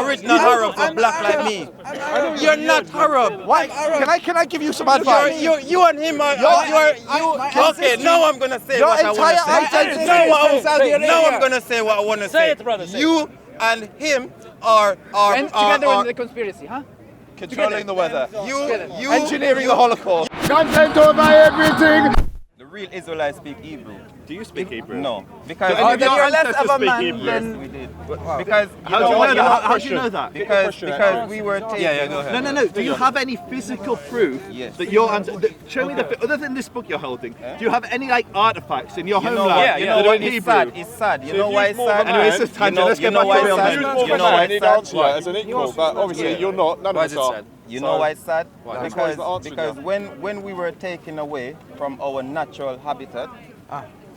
original Arabs were black like me. You're not Arab. Why? Can I give you some advice? You and him are. Okay, now I'm gonna say what I want to say. Now I'm gonna say what I want to say. Say it, brother. You and him are together in the conspiracy, huh? Controlling the weather. You Engineering the Holocaust. Content over everything. The real Israelites speak Hebrew. Do you speak Hebrew? No, because Do then you're less ancestors of a speak man Hebrew? than... we did. Because How do you know that? How do you know that? Because we were taking. Yeah, go ahead. No. Do you have any physical proof Yes. that your show me other than this book you're holding? Do you have any like artifacts in your You know homeland? what? You know that are what? in It's Hebrew? sad. It's sad. You know why it's sad? Anyway, it's just tangent. Let's You get know back why to real it's men. sad? You know why it's sad? as an equal, but obviously you're not. None of us are. You know why it's sad? That's why he's not answering Because that. when we were taken away from our natural habitat,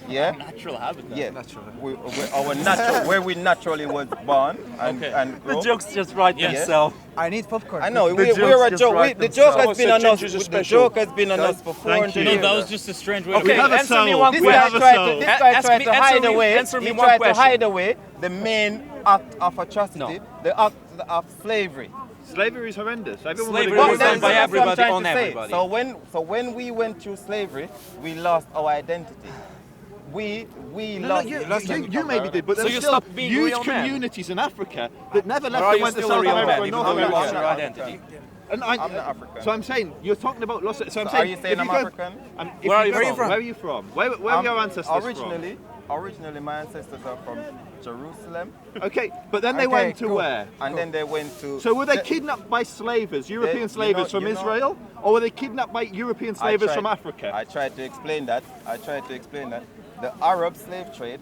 yeah, Natural habitat. yeah, our natural where we naturally was born and The grew. jokes just write themselves. I need popcorn. I know The we're jokes a just joke. write The joke has themselves. been on Someone us. said ginger's The special. joke has been on us for 400 you. years. That was just a strange way. We have a answer me soul. one This We guy have a tried soul. to, this guy Ask tried me- to answer hide me- away. answer me He one tried to question. hide away the main act of atrocity, the act of slavery. Slavery is horrendous. Everyone Slavery would agree was with done that. by That's what I'm everybody trying on to say. everybody. So when we went through slavery, we lost our identity. We lost. You maybe did, but So there's you still stopped being huge real man? communities in Africa that never left Or are and you went to still a South real America man and even North though you America. lost your identity? And I'm not African. So I'm saying you're talking about lost. So I'm So saying. are you saying if I'm go- African? If Where are you go- from? Where are you from? Where are your ancestors Originally, my ancestors are from Jerusalem, from? Okay, but then they Okay, went to cool. where? and then they went to. So were they kidnapped by slavers, European slavers from Israel, or were they kidnapped by European slavers from Africa? I tried to explain that. The Arab slave trade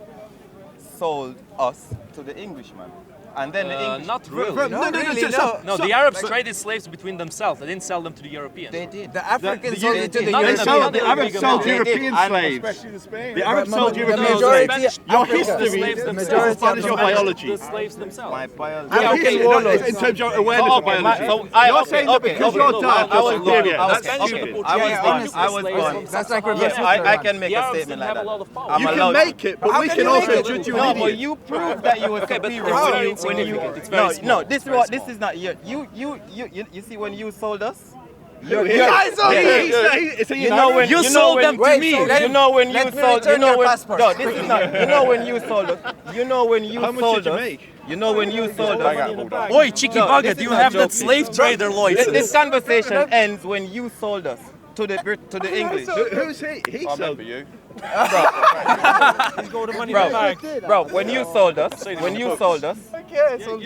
sold us to the Englishman, and then the English. Not really. No, the Arabs traded slaves between themselves. They didn't sell them to the Europeans. They did. The Africans sold it to the Not in Europeans. the The Arabs big sold amount. European And slaves. Especially to Spain. The Arabs sold the European majority- slaves. Your Africa. history slaves is themselves. as bad as your biology. The slaves themselves. My biology. Yeah, African okay, no, warlords. in terms of your awareness of biology. You're saying that because you're dark, I was you're born. superior. I was That's okay. stupid. I was born. That's like reverse Yes, I Hitler, can make The a Arabs statement didn't like have a lot that. of power. I'm You can allowed. make it, but How we can can you also make it? judge you No, an but idiot. you proved that you were Okay, but superior it's when very you insignificant. It's very no, small. this It's is very what small. this is not you see when you sold us. So You know when You sold them to Wait, me. so let- You know when you let me sold. You return know your when. passport. No, this is not. You know when you sold us. You know when you How much sold did you us. make? You know when you sold us. Oi, cheeky No, bugger, this do is you not have that joking. slave trader license? This conversation ends when you sold us to the English. Who's he? He I sold remember you. Bro, when you sold us,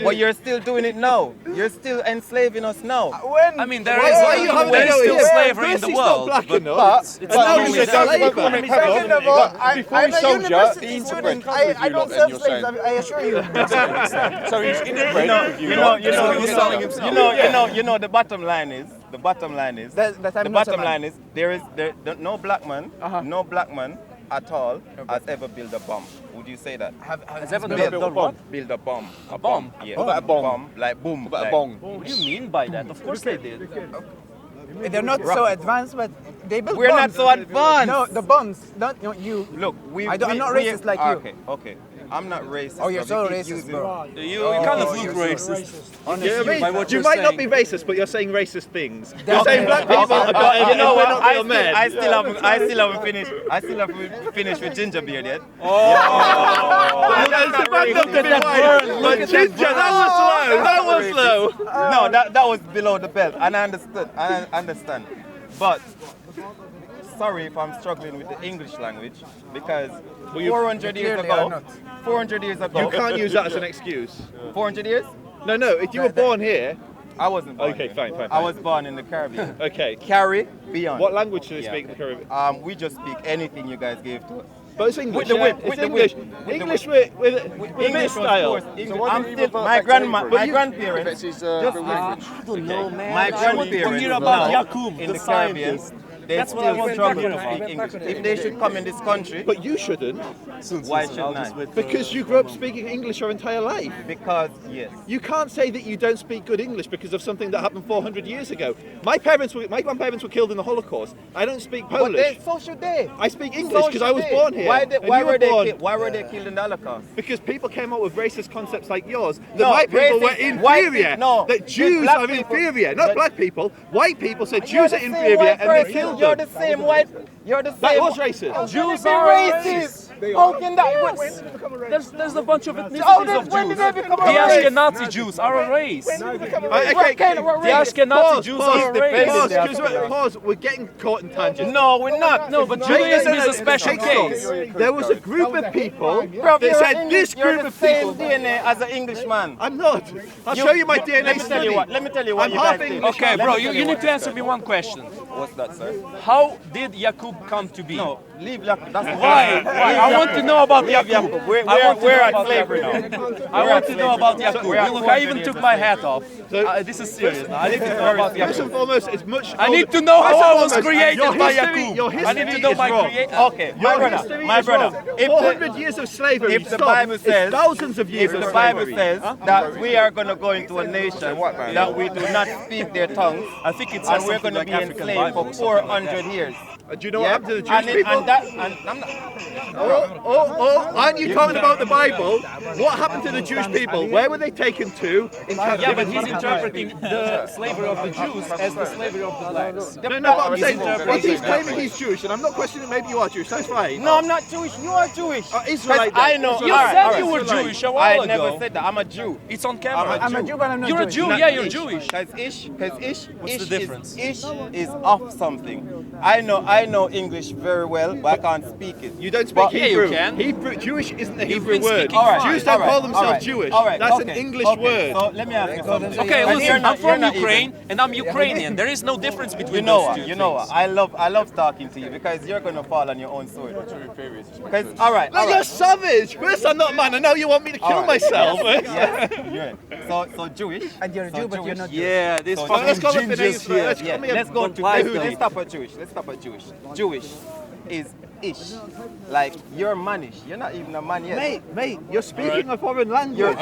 but you're still doing it now. You're still enslaving us now. I mean, there Why is are you having there's a still go? slavery in First the he's not world. black But enough. it's And not now only you said that. slavery. Second of all, Before I'm he a sold you, university he's student. interbred I with don't you sell lot, then slaves, you're I assure you. So he's interbred with you lot. You know, the bottom line is, no black man, no black man at all has ever built a bomb. Would you say that? Has ever Built built a bomb. Build a bomb. a bomb? Yeah. What about a bong? Like boom. What about a like- bong? What do you mean by that? Of course they did. They're not so advanced, but they build We're not bombs. so advanced. No, the bombs, not you. Look, I'm not racist like you. Okay. I'm not racist. Oh, you're bro. so You keep racist, using- bro. You kind of look racist. By what You you're might not be saying. racist, but you're saying racist things. You're saying black people are better. You know what? We're not men. I still haven't finished with ginger beard yet. But ginger, that was low. No, that was below the belt, and I understand. But sorry if I'm struggling with the English language because 400 years clearly are ago, not. 400 years ago, You can't use that as an excuse. 400 years? No, if you were born here, I wasn't born Okay, here. fine. I was born in the Caribbean. okay. Caribbean. What language do they Yeah. speak in the Caribbean? We just speak anything you guys gave to us. But it's English. With the whip, It's with the English. whip, with the English whip. with a bit English of style. was English. why I'm didn't you still, revert my back to grandparents, If it's his just language. I don't know, man. my grandparents Forget about now Yakub, in the the Caribbean, scientist. they That's what I still want to struggle hear to about. speak English. If they should come in this country, But you shouldn't, why shouldn't I? because you grew up speaking English your entire life. Because, yes. You can't say that you don't speak good English because of something that happened 400 years ago. My grandparents were killed in the Holocaust. I don't speak But Polish. so should they. I speak English So because I should was they. born here. Why and were you were they born why were they killed in the Holocaust? because people came up with racist concepts like yours. That No, white people were racist- white inferior. people- no, that the Jews black are people- inferior. Not but- black people. White people said You're Jews the are same inferior white and they person. killed You're them. the same white. You're the same. That was racist. Jews Be are racist. How can that? There's a bunch of How ethnicities of did, when Jews. did they become a The race? Ashkenazi Jews are a race. Okay, The Ashkenazi Jews are a race. Pause. We're getting caught in tangents. No, we're not. No, but Judaism is a special Take stock. case. There was a group of people Bro, that said this you're group the of same people. DNA as an Englishman. I'm not. I'll show you my DNA Let me tell you study. what. Let me tell you what I'm you half guys think. English. Okay, Let bro, me tell you need what- to answer me one question. What's that, sir? How did Yaqub come to be? No, leave Yakub. That's Why? I want to know about Leave Yaqub. Yakub. We're I want to we're know at about slavery Yaqub. now. I want to know about Yaqub. We're at Look, I 400 even years took of my slavery. hat off. This is serious now. I need to know about First Yaqub. and foremost, it's much. I need older. to know First how I and was foremost, created your by history- Yaqub. Your I need to history know is my wrong. creator. Okay, my Your brother, history my is brother. wrong. If 400 years of slavery. if the Stop. Bible It's says thousands of years if of the Bible slavery. says that we are going to go into a nation that we do not speak their tongues, I think it's and we're going to like be African enslaved Bible for or something like 400 years. Do you know what happened to the Jewish and it- people? and that, and I'm not, Aren't you talking about the Bible? What happened to the Jewish people? Where were they taken to in Yeah, but captivity? he's interpreting the slavery of the Jews as the slavery of the blacks. No, what I'm saying, what he's claiming he's Jewish, and I'm not questioning maybe you are Jewish, that's fine. no, I'm not Jewish. You are Jewish. Israelite. I know. You All right, said all right. you were Israelite. Jewish a I while never ago. said that. I'm a Jew. It's on camera. I'm a Jew, but I'm not You're a Jewish. Jew, Not yeah, you're ish. Jewish. Cause ish What's the difference? Ish is of something. I know English very well, but I can't speak it. You don't speak But- Yeah, you Hebrew. can. Hebrew. Jewish isn't a You've Hebrew been word. speaking fine. Jews don't call themselves Jewish. That's an English word. So let me ask you something. Okay, But listen, I'm from not Ukraine and I'm Ukrainian. There is no difference between You know those what? two You know things. what? I love talking to you because you're gonna fall on your own sword. Because all right, No, you're savage. First, I'm not man. I know you want me to kill myself. yes, you're right. So Jewish. And you're a Jew, but you're not Jewish. Yeah, this So fucking let's call it the gingers names, here. let's Yeah, call me a let's go to live let's thing. stop at Jewish. Let's stop at Jewish. Jewish is ish. Like you're manish. You're not even a man yet. Mate, you're speaking a foreign language.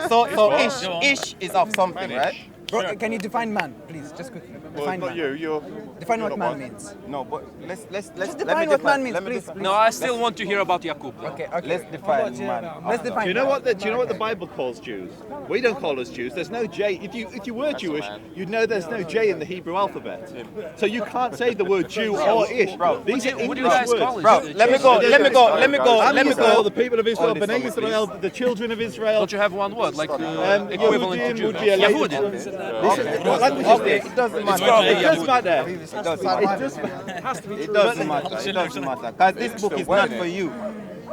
So ish is of something, right? Bro, can you define man, please? Just quickly. Well, Define not man. you. Define you're what not man one. means. No, but let's Just define what man means, please. No, I still want to hear about Yaqub. though. Okay. Let's define man. Let's define. Do you know what the Bible calls Jews? We don't call us Jews. There's no J. If you were Jewish, you'd know there's no J in the Hebrew alphabet. So you can't say the word Jew or ish. Bro, These are What do you English guys words. call it? Bro, let me go. I'm Israel, the people of Israel, Oh, this Bnei one, Israel, the children of Israel. Don't you have one word, like equivalent to Yehudim Jew? would be a later Yehudi. What language is Okay, this? it doesn't probably matter. It does matter. It doesn't matter. It doesn't matter. Because this book is not for you.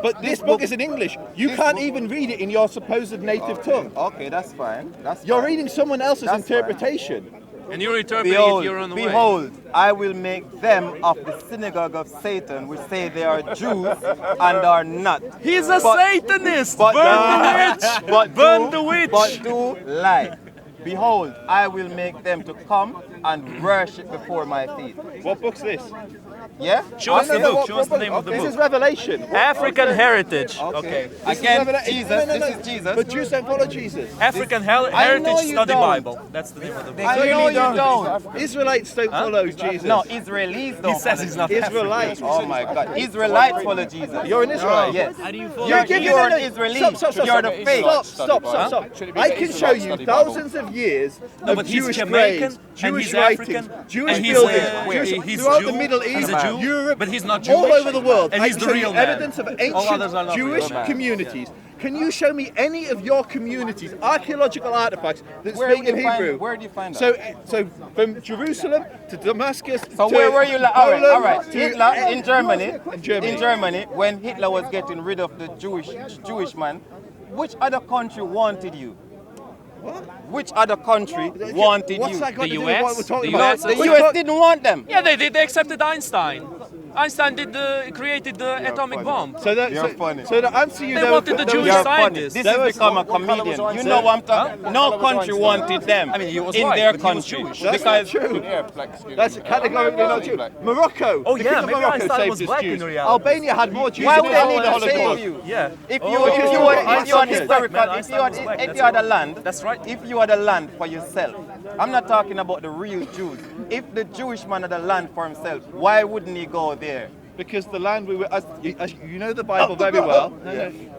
But this book is in English. You can't even read it in your supposed native tongue. Okay, that's fine. You're reading someone else's That's fine. interpretation. And you're interpreting it your own way. Behold, I will make them of the synagogue of Satan, which say they are Jews and are not. He's a But- Satanist! but- Burn the witch! But Burn do- the witch! But do lie. Behold, I will make them to come and worship before my feet. What book's this? Yeah? Show us the No, book. Show us the name of the This is book. Revelation. African Heritage. Okay. This is Again, Revelation. Jesus. No. This is Jesus. But Jews don't follow Jesus. African I know Heritage you Study don't. Bible. That's the name of the book. I know you don't. Israelites don't follow Jesus. No, Israelis don't. He says he's not Israelites. Oh my God. Israelites follow Jesus. You're an Israelite. Yes. You're an Israeli. Stop. You're the fake. Stop. I can show you thousands of years No, of but he's Jewish Jamaican, graves, and Jewish he's writings, African, Jewish and he's buildings, he's throughout Jew, the Middle East, he's a Jew, Europe, but he's not all Jewish, over the world. and I he's can the show you real man. evidence of All others are ancient not Jewish real man. communities. Can you show me any of your communities, archaeological artifacts that Where speak do in you find- Hebrew? where do you find that? So from Jerusalem to Damascus. So to where were you? All Poland right. to- Hitler in Germany. Germany. In Germany, when Hitler was getting rid of the Jewish man, which other country wanted you? Which other country wanted What's you? that got The to do with what US? we're talking The about? US? The US didn't want them. Yeah, they did. They accepted Einstein. Einstein created the atomic bomb. So that, You're funny. So to answer you, They wanted the Jewish You're scientists. funny. This has become a comedian. You know what I'm talking. No country wanted them I mean, he was in white, their but he was country Jewish. That's not because true. Yeah, black, excuse me. That's categorically not true. Morocco. Oh, the yeah, king of maybe Morocco Einstein saved was his black Jews. in reality. Albania had more Jews why than would the they whole need to Holocaust. save you? Yeah. If Oh, you had he's historical, black, man. if you Einstein was black, had that's a land, That's right. if you had a land for yourself, I'm not talking about the real Jews. If the Jewish man had a land for himself, why wouldn't he go there? Because the land we were, as you know the Bible very well.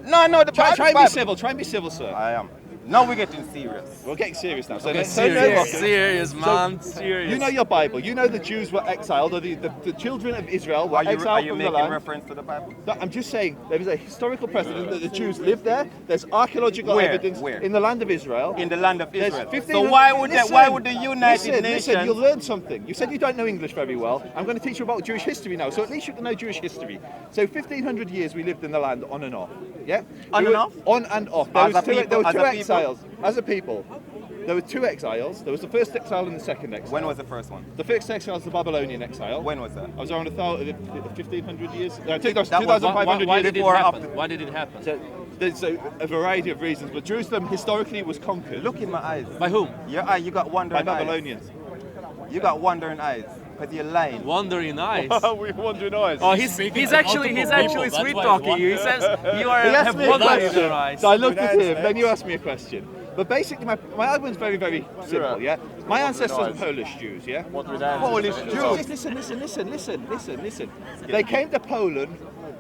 No, the Try and be Bible. civil. Try and be civil, sir. I am. Now we're getting serious. We're getting serious now. So, Okay, so no serious, mocking. serious, man, serious. You know your Bible. You know the Jews were exiled, or the children of Israel were Are exiled you from the making land. reference to the Bible? No, I'm just saying there is a historical precedent that the Jews lived there. There's archaeological Where? evidence Where? in the land of Israel. In the land of There's Israel. 1500 So why would the United listen, Nations? Listen, you'll learn something. You said you don't know English very well. I'm going to teach you about Jewish history now, so at least you can know Jewish history. So 1500 years we lived in the land on and off. Yeah? On and off? On and off. As a There people? were two As a people? exiles. As a people. There were two exiles. There was the first exile and the second exile. When was the first one? The first exile was the Babylonian exile. When was that? I was around 1,500 years. No, That was 2,500 Why years. did it before or happen? after? Why did it happen? So, there's a variety of reasons, but Jerusalem historically was conquered Look in my eyes. By whom? Your eye, you got by wandering eyes. Babylonians. You got wandering eyes because you're lying. Wandering eyes. We're wondering eyes. Oh, he's actually sweet talking you. He says you He asked have me a wandering in question. your eyes. So I looked at him, then you asked me a question. But basically, my argument's very, very simple, yeah? My ancestors were Polish Jews, yeah? Polish Jews. Listen. They came to Poland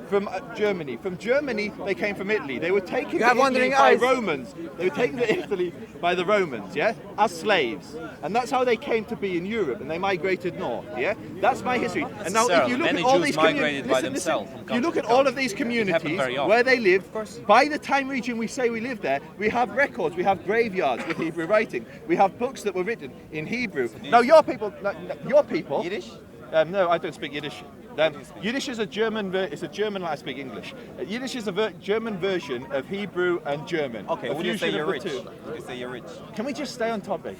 from Germany. From Germany, they came from Italy. They were taken to have Italy wandering by eyes. Romans. They were taken to Italy by the Romans, yeah? As slaves. And that's how they came to be in Europe, and they migrated north, yeah? That's my history. And now if you look Many at all Jews these migrated by listen, themselves from if you look country at to all of country. these It happened communities very often. where they live, by the time region we say we live there, we have records, we have graveyards with Hebrew writing, we have books that were written in Hebrew. Now your people, Yiddish? No, I don't speak Yiddish. Yiddish is a German. It's a German. I speak English. Yiddish is a German version of Hebrew and German. Okay, A would you say fusion you're of rich? the two. Would you say you're rich? Can we just stay on topic?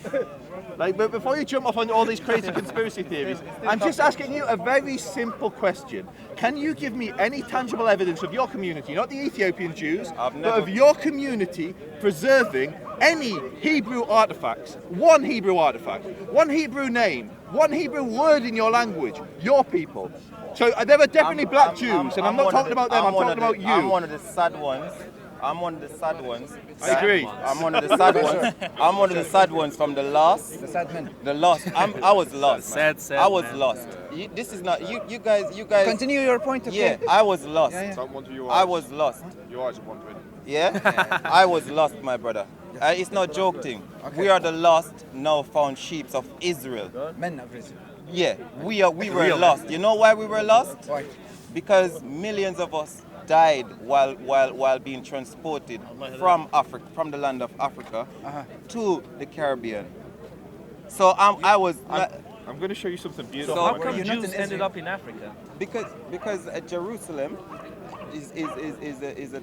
But before you jump off on all these crazy conspiracy theories, I'm just asking you a very simple question. Can you give me any tangible evidence of your community, not the Ethiopian Jews, I've but never- of your community preserving any Hebrew artifacts? One Hebrew artifact, one Hebrew name, one Hebrew word in your language, your people. So there are definitely black Jews, and I'm not one of talking the- about them, I'm one talking of about the- you. I'm one of the sad ones. I'm one of the sad ones. I agree. I'm one of the sad ones. I'm one of the sad ones from the lost. The sad man. The lost. I was lost. man. Sad I was man. lost. This is not you guys. Continue your point, okay? Yeah, I was lost. Yeah. Don't wonder your I eyes. was lost. Your eyes are wandering. Yeah, I was lost, my brother. It's not joke thing. We are the lost, now found sheep of Israel. Men of Riza. Yeah, we were lost. You know why we were lost? Why? Because millions of us died while being transported from Africa, from the land of Africa, to the Caribbean. So I was I'm going to show you something beautiful. So How come You're not Jews in ended Israel. up in Africa? because Jerusalem is the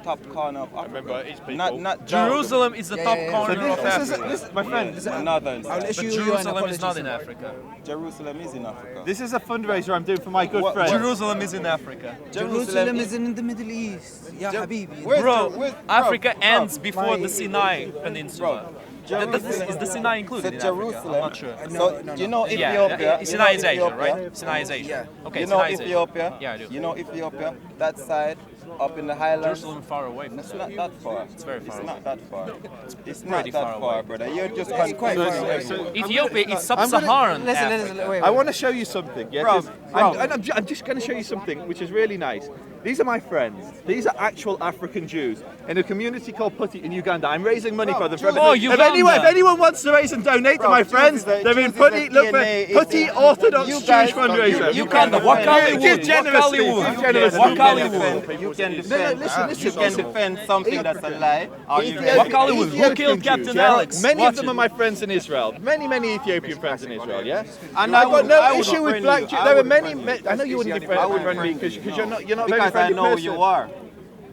top corner of Africa. Remember, it's people. Not Jerusalem is the top yeah. corner So of Africa. this, my friend, northern. I'll But issue you an Jerusalem is apology not in somewhere. Africa. Jerusalem is in Africa. this is a fundraiser I'm doing for my good What- friend. Jerusalem is in Africa. Jerusalem is in the Middle East. Ya Habibi. Where's Bro, where's- Africa bro, ends before my- the Sinai Peninsula. Is the Sinai included So in Jerusalem. Africa? I'm not sure. So you know Yeah, Ethiopia. Sinai you is know Asia, Ethiopia? right? Sinai is Asia. Yeah. Okay, You know Sinai is Asia. Ethiopia? Yeah, I do. You know Ethiopia? That side, up in the highlands. Jerusalem far away. It's not that far. It's very far It's away. not that far. It's not pretty that far far, away. brother. You're just quite far away. Ethiopia is sub-Saharan Listen, Africa. wait. I want to show you something, yeah? Bro, 'cause I'm just going to show you something which is really nice. These are my friends. These are actual African Jews in a community called Putty in Uganda. I'm raising money for them. Jews- Oh, if Uganda. anyone wants to raise and donate to my Jews friends, is a- they're in Jews is Putty. a Look for DNA, Putty it's- Orthodox you Jewish guys- fundraiser. Uganda, defend- Wakali Give wood, generously. Wakali wood. Give generously. Wakali You wood. can defend. listen, You can defend something that's a lie. Or you Ethiopian- What color was- who Ethiopian killed Jews, Captain yeah? Alex? Many Watch of them it. are my friends in Israel. Many Ethiopian friends in Israel, yeah? And I've got I no would issue with friend black you. Jews. I There are would many, friend you. I know you wouldn't be I would friendly friend because you. you're not very Because I friendly know who person. you are.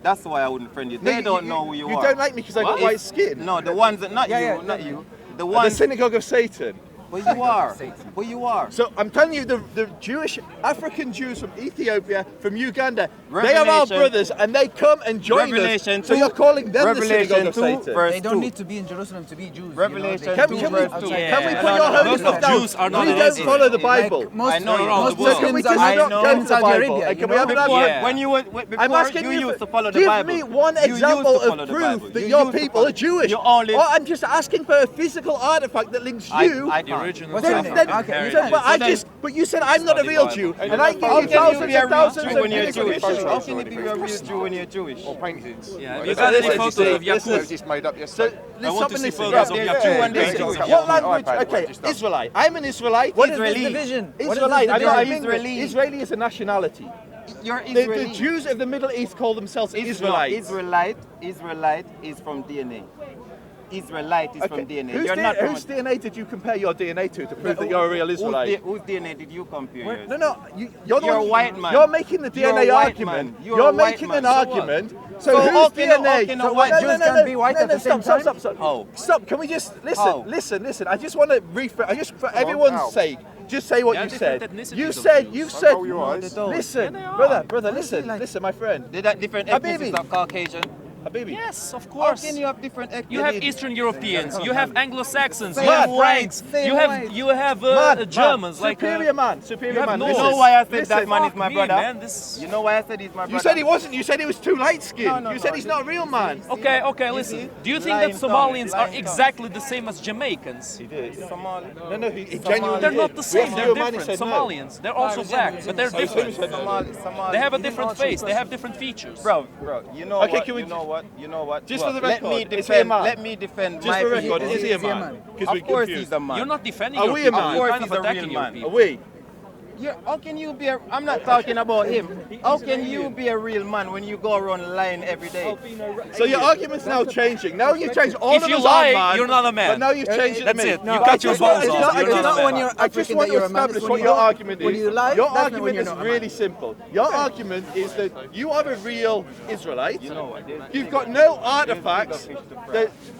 That's why I wouldn't friend you. No, They don't know who you are. You don't like me because I got What? white skin. No, the ones that not Yeah, you, yeah. not you. The The ones. synagogue of Satan. But you are. But you are. So I'm telling you, the Jewish African Jews from Ethiopia, from Uganda, they are our Revelation. brothers, and they come and join Revelation us. So 2, you're calling them the Revelation synagogue of 2, Satan. verse They don't 2. need to be in Jerusalem to be Jews. Revelation You know, Can, they two, can, can we, be verse two. can we Yeah. put No, your no, holy most stuff of down? Jews are We not don't against follow it. the Bible. Like most, I know you most do. So can we Muslims just are not know. go to in the Saudi Bible? Arabia. And You can we have know? another? Yeah. When you were before, I'm asking you you, used to follow the give Bible. me one You used to example follow of the proof Bible. that You your used to people follow- are Jewish. You only. Or I'm just asking for a physical artifact that links you. I The can't. original What's your African name? Okay, heritage. you said- But I then- just, but you said I'm not a real Bible. Jew, and I give How you can you thousands be a and real thousands Jew of when you're biblical Jewish? pictures. How can you be a real Jew when you're Jewish? Or paintings. Yeah, have Like, you this got is any what photos you of see. Yaakov? It's just made up So yesterday. there's want to something see missing. photos of Yeah, Yaakov. two and and Riza. Jewish. What language? iPad, Okay, just done. Israelite. I'm an Israelite. What is Israeli. this division? What is Israelite. this I'm not. I division? mean, Israeli. Israeli is a nationality. You're The Israeli. Jews of the Middle East call themselves Israelites. Israelite is from DNA. Israelite is from DNA. Whose, You're not from whose DNA did you compare your DNA to prove that you're a real Israelite? Whose DNA did you compare? yours? No, no, you're the You're one- a white man. You're making the You're a DNA white argument. man. You're You're a white making man. an So what? argument. So whose how can a- DNA? how can a white Jews can't be white at the same stop, time? Stop, stop, How? Stop. Can we just listen? How? Listen. I just want to rephrase. I just, for everyone's How? sake, just say what Yeah, you different said. ethnicities You of said. Jews. You Don't said. roll your eyes. Listen, Yeah, they are. brother. Listen, listen, my friend. They got different Habibi. ethnicities of Caucasian. Habibi. Yes, of How course. can you have different ethnicities? You have Eastern Europeans, you have Anglo-Saxons, you Same have white, Franks, same you have white. Germans, like superior man, superior you have man. Norse. You know why I said Listen, that man is Fuck my me, brother? man, this. You know why I said he's my brother? You said he wasn't. You said he was too light skinned. No, You said no, he's not a real man. Okay, listen. Do you think Lying that tongue, Somalians are lying exactly the same as Jamaicans? Somali. No, he genuinely They're did. not the same, We they're asked you a man, he different. said no. Somalians, they're also black, but they're different. Somali. They have a different face, they have different features. Bro, you know Okay, what? can we- You know what? You know what? Just for the let me record, is he a defend. man? Let me defend Just my for the people. record, is he a man? Because Of course he's a man. You're not defending Are your we a people, man? you're Of kind course of he's a attacking real your man. people. Are we? How can you be I'm not talking about him. How can you be a real man when you go around lying every day? So your argument's now changing. Now you've changed all If of you us lie, are man, you're not a man. But now you've changed it to That's me. it. You cut your balls It's off. not- You're it's not a when man. you're I just African want that to you're a man. establish It's what when your you- argument when is. you lie, Your that's when argument you're is not a really man. simple. Your argument is that you are a real Israelite. You know what? You've got no artifacts.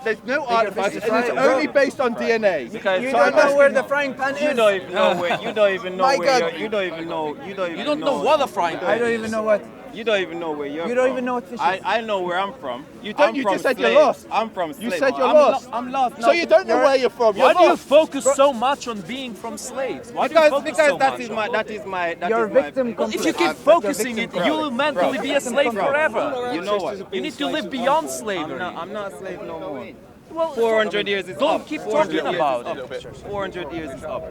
There's no artifacts, and it's only based on DNA. You So I'm don't know asking- where the frying pan You is. don't even know where. You don't even know My where. God. You don't even know. You don't even. You don't know what a frying pan I don't even know what. You don't even know where you're You don't from. even know what fish is. I know where I'm from. You don't, I'm you from just said you're slaves. lost. I'm from You slaves. said you're I'm lost. I'm lost. So now. you don't know where you're from. Why You're do you lost. focus so much on being from slaves? Why do you focus Because so that much is on my it? that Your is my- victim complex. If you keep focusing it, you will mentally be a slave forever. You know what? You need to live beyond I'm slavery. not a slave no more. Well, 400 years is don't up. keep 400 talking years about is up. 400 years is up.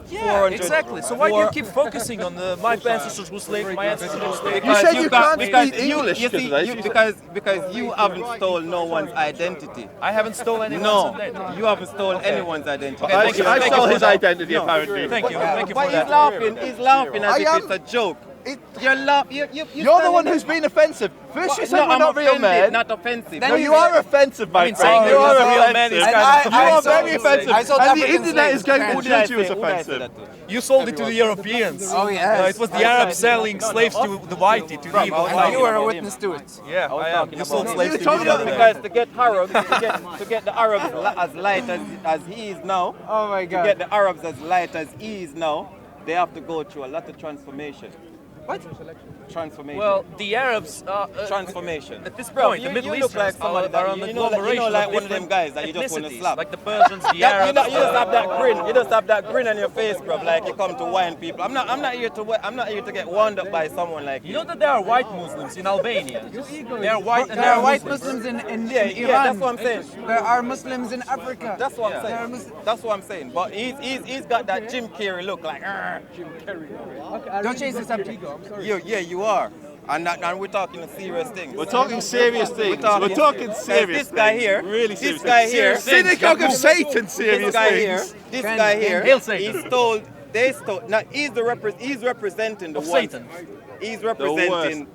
Yeah, 400 exactly. So why do you keep focusing on my ancestors were slaves, my ancestors were slaves? You said you can't because speak English You because see, of that. you, because you haven't stolen no one's identity. I haven't stolen anyone's No, identity. you haven't stolen anyone's identity. Okay, thank you. I Thank stole you his for that. identity, No. apparently. Thank you But for he's that. laughing. He's laughing as I if am- it's a joke. It- You're laughing. You're the one who's been offensive. First you said No, we're I'm not real offended, men. not offensive. No, you are offensive, my mean, friend. saying You you're are not a real man offensive. is You kind of- are I saw- very offensive. I saw And the African internet is slaves. going Who to did I judge you as say- who did I say offensive. that to? You sold it to the Europeans. Oh yes. It was the Arabs selling slaves to the whitey, to the evil And you whitey. were a witness to it. Yeah, I am. You sold slaves You to told the me Arabs. Because to get Arabs, to get the Arabs as light as he is now, Oh my to get God. the Arabs as light as he is now, they have to go through a lot of transformation. What? Transformation. Well, the Arabs, transformation. at this Bro, point, you- the Middle you look like Easterns somebody are that- an you know, agglomeration like of one of them different guys that you just wanna ethnicities, slap. like the Persians, the Yeah, Arabs. you just have that grin. You just have that grin on your face, bro. Like you come to wine people. I'm not here to get wound up by someone like You know that there are white Muslims in Albania. They are white and There are white Muslims. Muslims in Yeah, Iran. yeah, that's what I'm saying. There are Muslims in Africa. That's what I'm There are saying. Muslims. That's what I'm saying. But he's got that Jim Carrey look like. Don't change the subject. You are. And we're talking a serious thing. We're talking serious things. We're talking serious This guy things. here, Really serious this guy things. here, Synagogue of Satan, serious this guy here, things. this guy here, Hail Satan. they stole. Now he's representing the Of one. Satan. He's The representing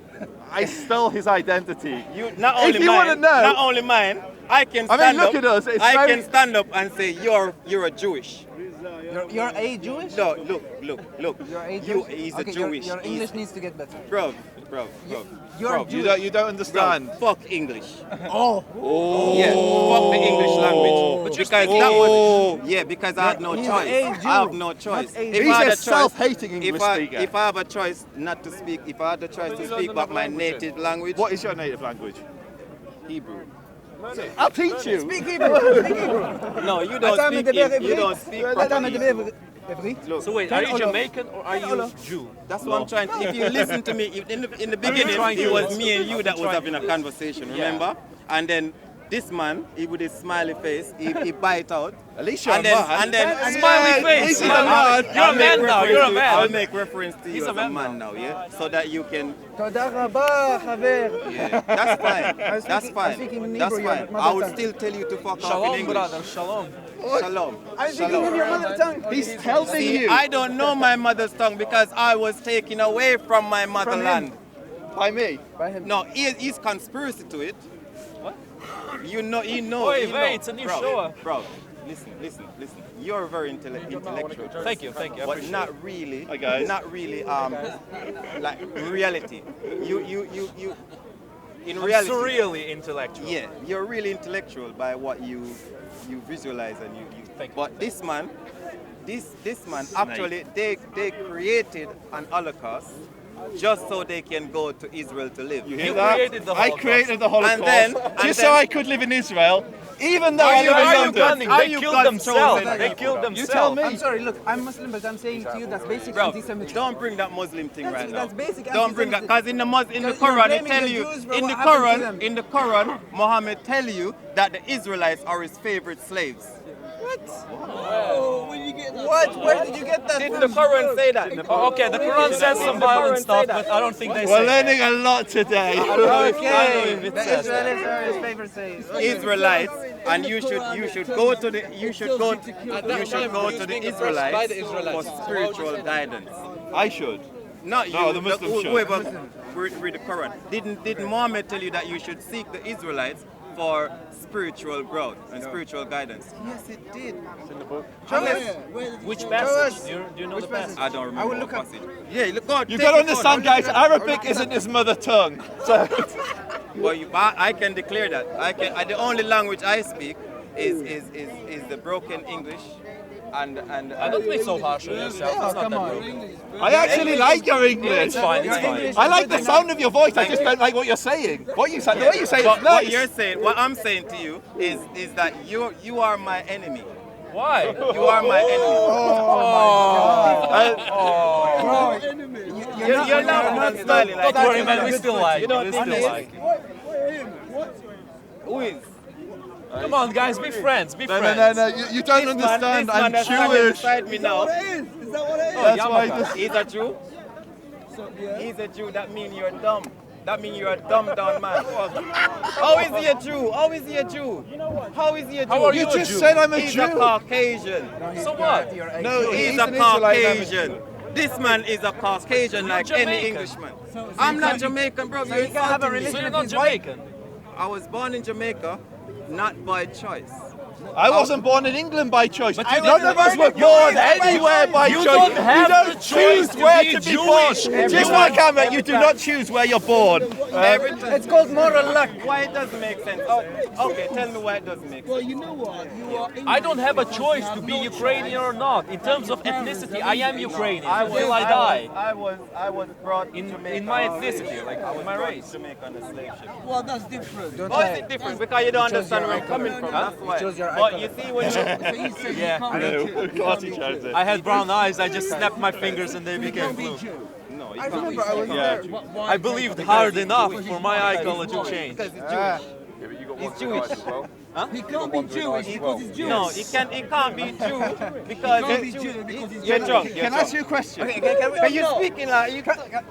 I stole his identity. you. Not only If you mine. wanna know- Not only mine. I can I stand mean, look up. at us, it's I very- can stand up and say you're a Jewish. You're a Jewish? No, look. You're a You, Jewish? he's Okay, a Jewish. Your he's- English needs to get better. Bro. You're Bro, Jewish. You don't understand. Fuck English. Oh. Yeah, fuck the English language. But because speak that English. was, yeah, because I had no He's choice. a Jew. I have no choice. Not a If He's I had a a choice, self-hating English speaker. if I have a choice not to speak, if I had the choice to speak but my native language, What is your native language? Hebrew. I'll teach you. Speak Hebrew. Speak Hebrew. No, you don't Attends, speak. met de You Hebrew. don't speak. Attends, met de properly. Hebrew. Look, So wait, are you Jamaican or are you Jew? that's what I'm trying to. If you listen to me, in the beginning, trying it to- was me and you that was trying having a conversation. Remember? And then this man, he with his smiley face, he bite out. At least you're And a then, man. and then Smiley face. He's a You're man. a man now. You're a I'll man. make reference to you He's as a a man man now, yeah? So that you can, תודה רבה, חבר. yeah, that's fine. That's I'm speaking in fine. That's Hebrew, your fine. mother I would tongue. still tell you to fuck off in Shalom, English. brother. Shalom. Shalom. I'm speaking in your mother tongue. He's helping See, you. I don't know my mother's tongue because I was taken away from my motherland. By me. By him. No, he's conspiracy to it. What? You know. Oi, you know. wait, it's a new show. Bro, listen. You're very intellectual. Thank you. I But appreciate not really. Hi, guys. Not really. Like reality. You. In I'm reality. surreally intellectual. Yeah, you're really intellectual by what you visualize and you. Thank you. But this man, actually, they created an Holocaust just so they can go to Israel to live. You You hear that? created the I Holocaust. created the Holocaust. And just then- so I could live in Israel, even though I live in Are you London. gunning? Are They you killed God's themselves. chosen They people? killed You tell themselves. me. I'm sorry, look, I'm Muslim, but I'm saying to you that's basic Bro, anti-Semitism. don't bring that Muslim thing That's- right now. that's basic Don't bring that, because in the Because you're Quran it blaming tell the you, Jews for in what the happened to them. Quran, Muhammad tell you that the Israelites are his favorite slaves. What? Where did you get that Didn't from? the Quran say that? Oh, okay, the Quran says some violent stuff, but I don't think they We're say. learning a lot today. Okay, if it the says Israelis are his favorite slaves. Israelites, and you should go to the Israelites for spiritual guidance. I should. Not you. No, the Muslims should. Whoever read the Quran. Didn't Muhammad tell you that you should seek the Israelites for spiritual growth and spiritual guidance? Yes, it did. Which passage? Do you know the passage? I don't remember. will look what up. passage. Yeah, look. God, You've take got to your phone. understand, guys, Arabic isn't his mother tongue. So Well, I can declare that. The only language I speak is the broken English, and Don't be so harsh on yourself. It's not come that on. broken. I actually like your English. It's fine. It's fine. I like the sound of your voice. I just don't like what you're saying. What you say? The way you say But it's what nice. you're saying, what I'm saying to you is that you are my enemy. Why? You are my enemy. You're laughing and smiling like Don't worry, man. We still like. You don't We think still this- like. Who is? Come on, guys. Be friends. Be No, friends. no. You don't understand. This man I'm that's standing Jewish. beside me now. That's why this. He's a Jew. He's a Jew. That means you're dumb. That means you're a dumb down man. How is he a Jew? How is he a Jew? How is he a Jew? How are You you a just Jew? said I'm a He's Jew. a Caucasian. So what? No, He's he's a an Israelite. Caucasian. This man is a Caucasian like any Jamaican. Englishman. I'm not Jamaican, bro. So You're you can have a insulting me. So relationship you're not with his wife? Jamaican? I was born in Jamaica, not by choice. I wasn't born in England by choice. But you None didn't- of us were born anywhere by You choice. don't have you don't the choose choice to where be to be Jewish. born. Just like Hamlet, you do not choose where you're born. It's called moral luck. Why it doesn't make sense? Oh, okay, tell me why it doesn't make sense. I don't have a choice to be Ukrainian or not. In terms of ethnicity, I am Ukrainian until I die. I was brought In Jamaica. my ethnicity, like in my brought race. to Jamaica on a slave ship. Well, that's different. Don't Why try is it. it different? Because you don't understand where I'm coming from. That's why. chose your But icon. you see when you So you said Yeah. you can't be Jew. Clarty chose it. I had brown eyes. I just snapped my fingers and they became blue. no, you I can't remember I was Yeah. there. I believed hard enough for my ideology to change. because it's Jewish. He's Jewish. He can't be Jewish because he's Jewish. No, he can't be Jew because He he's can't be Jew. Jew because he's You're Jewish. drunk. Can I ask you a question? Are you speaking like you?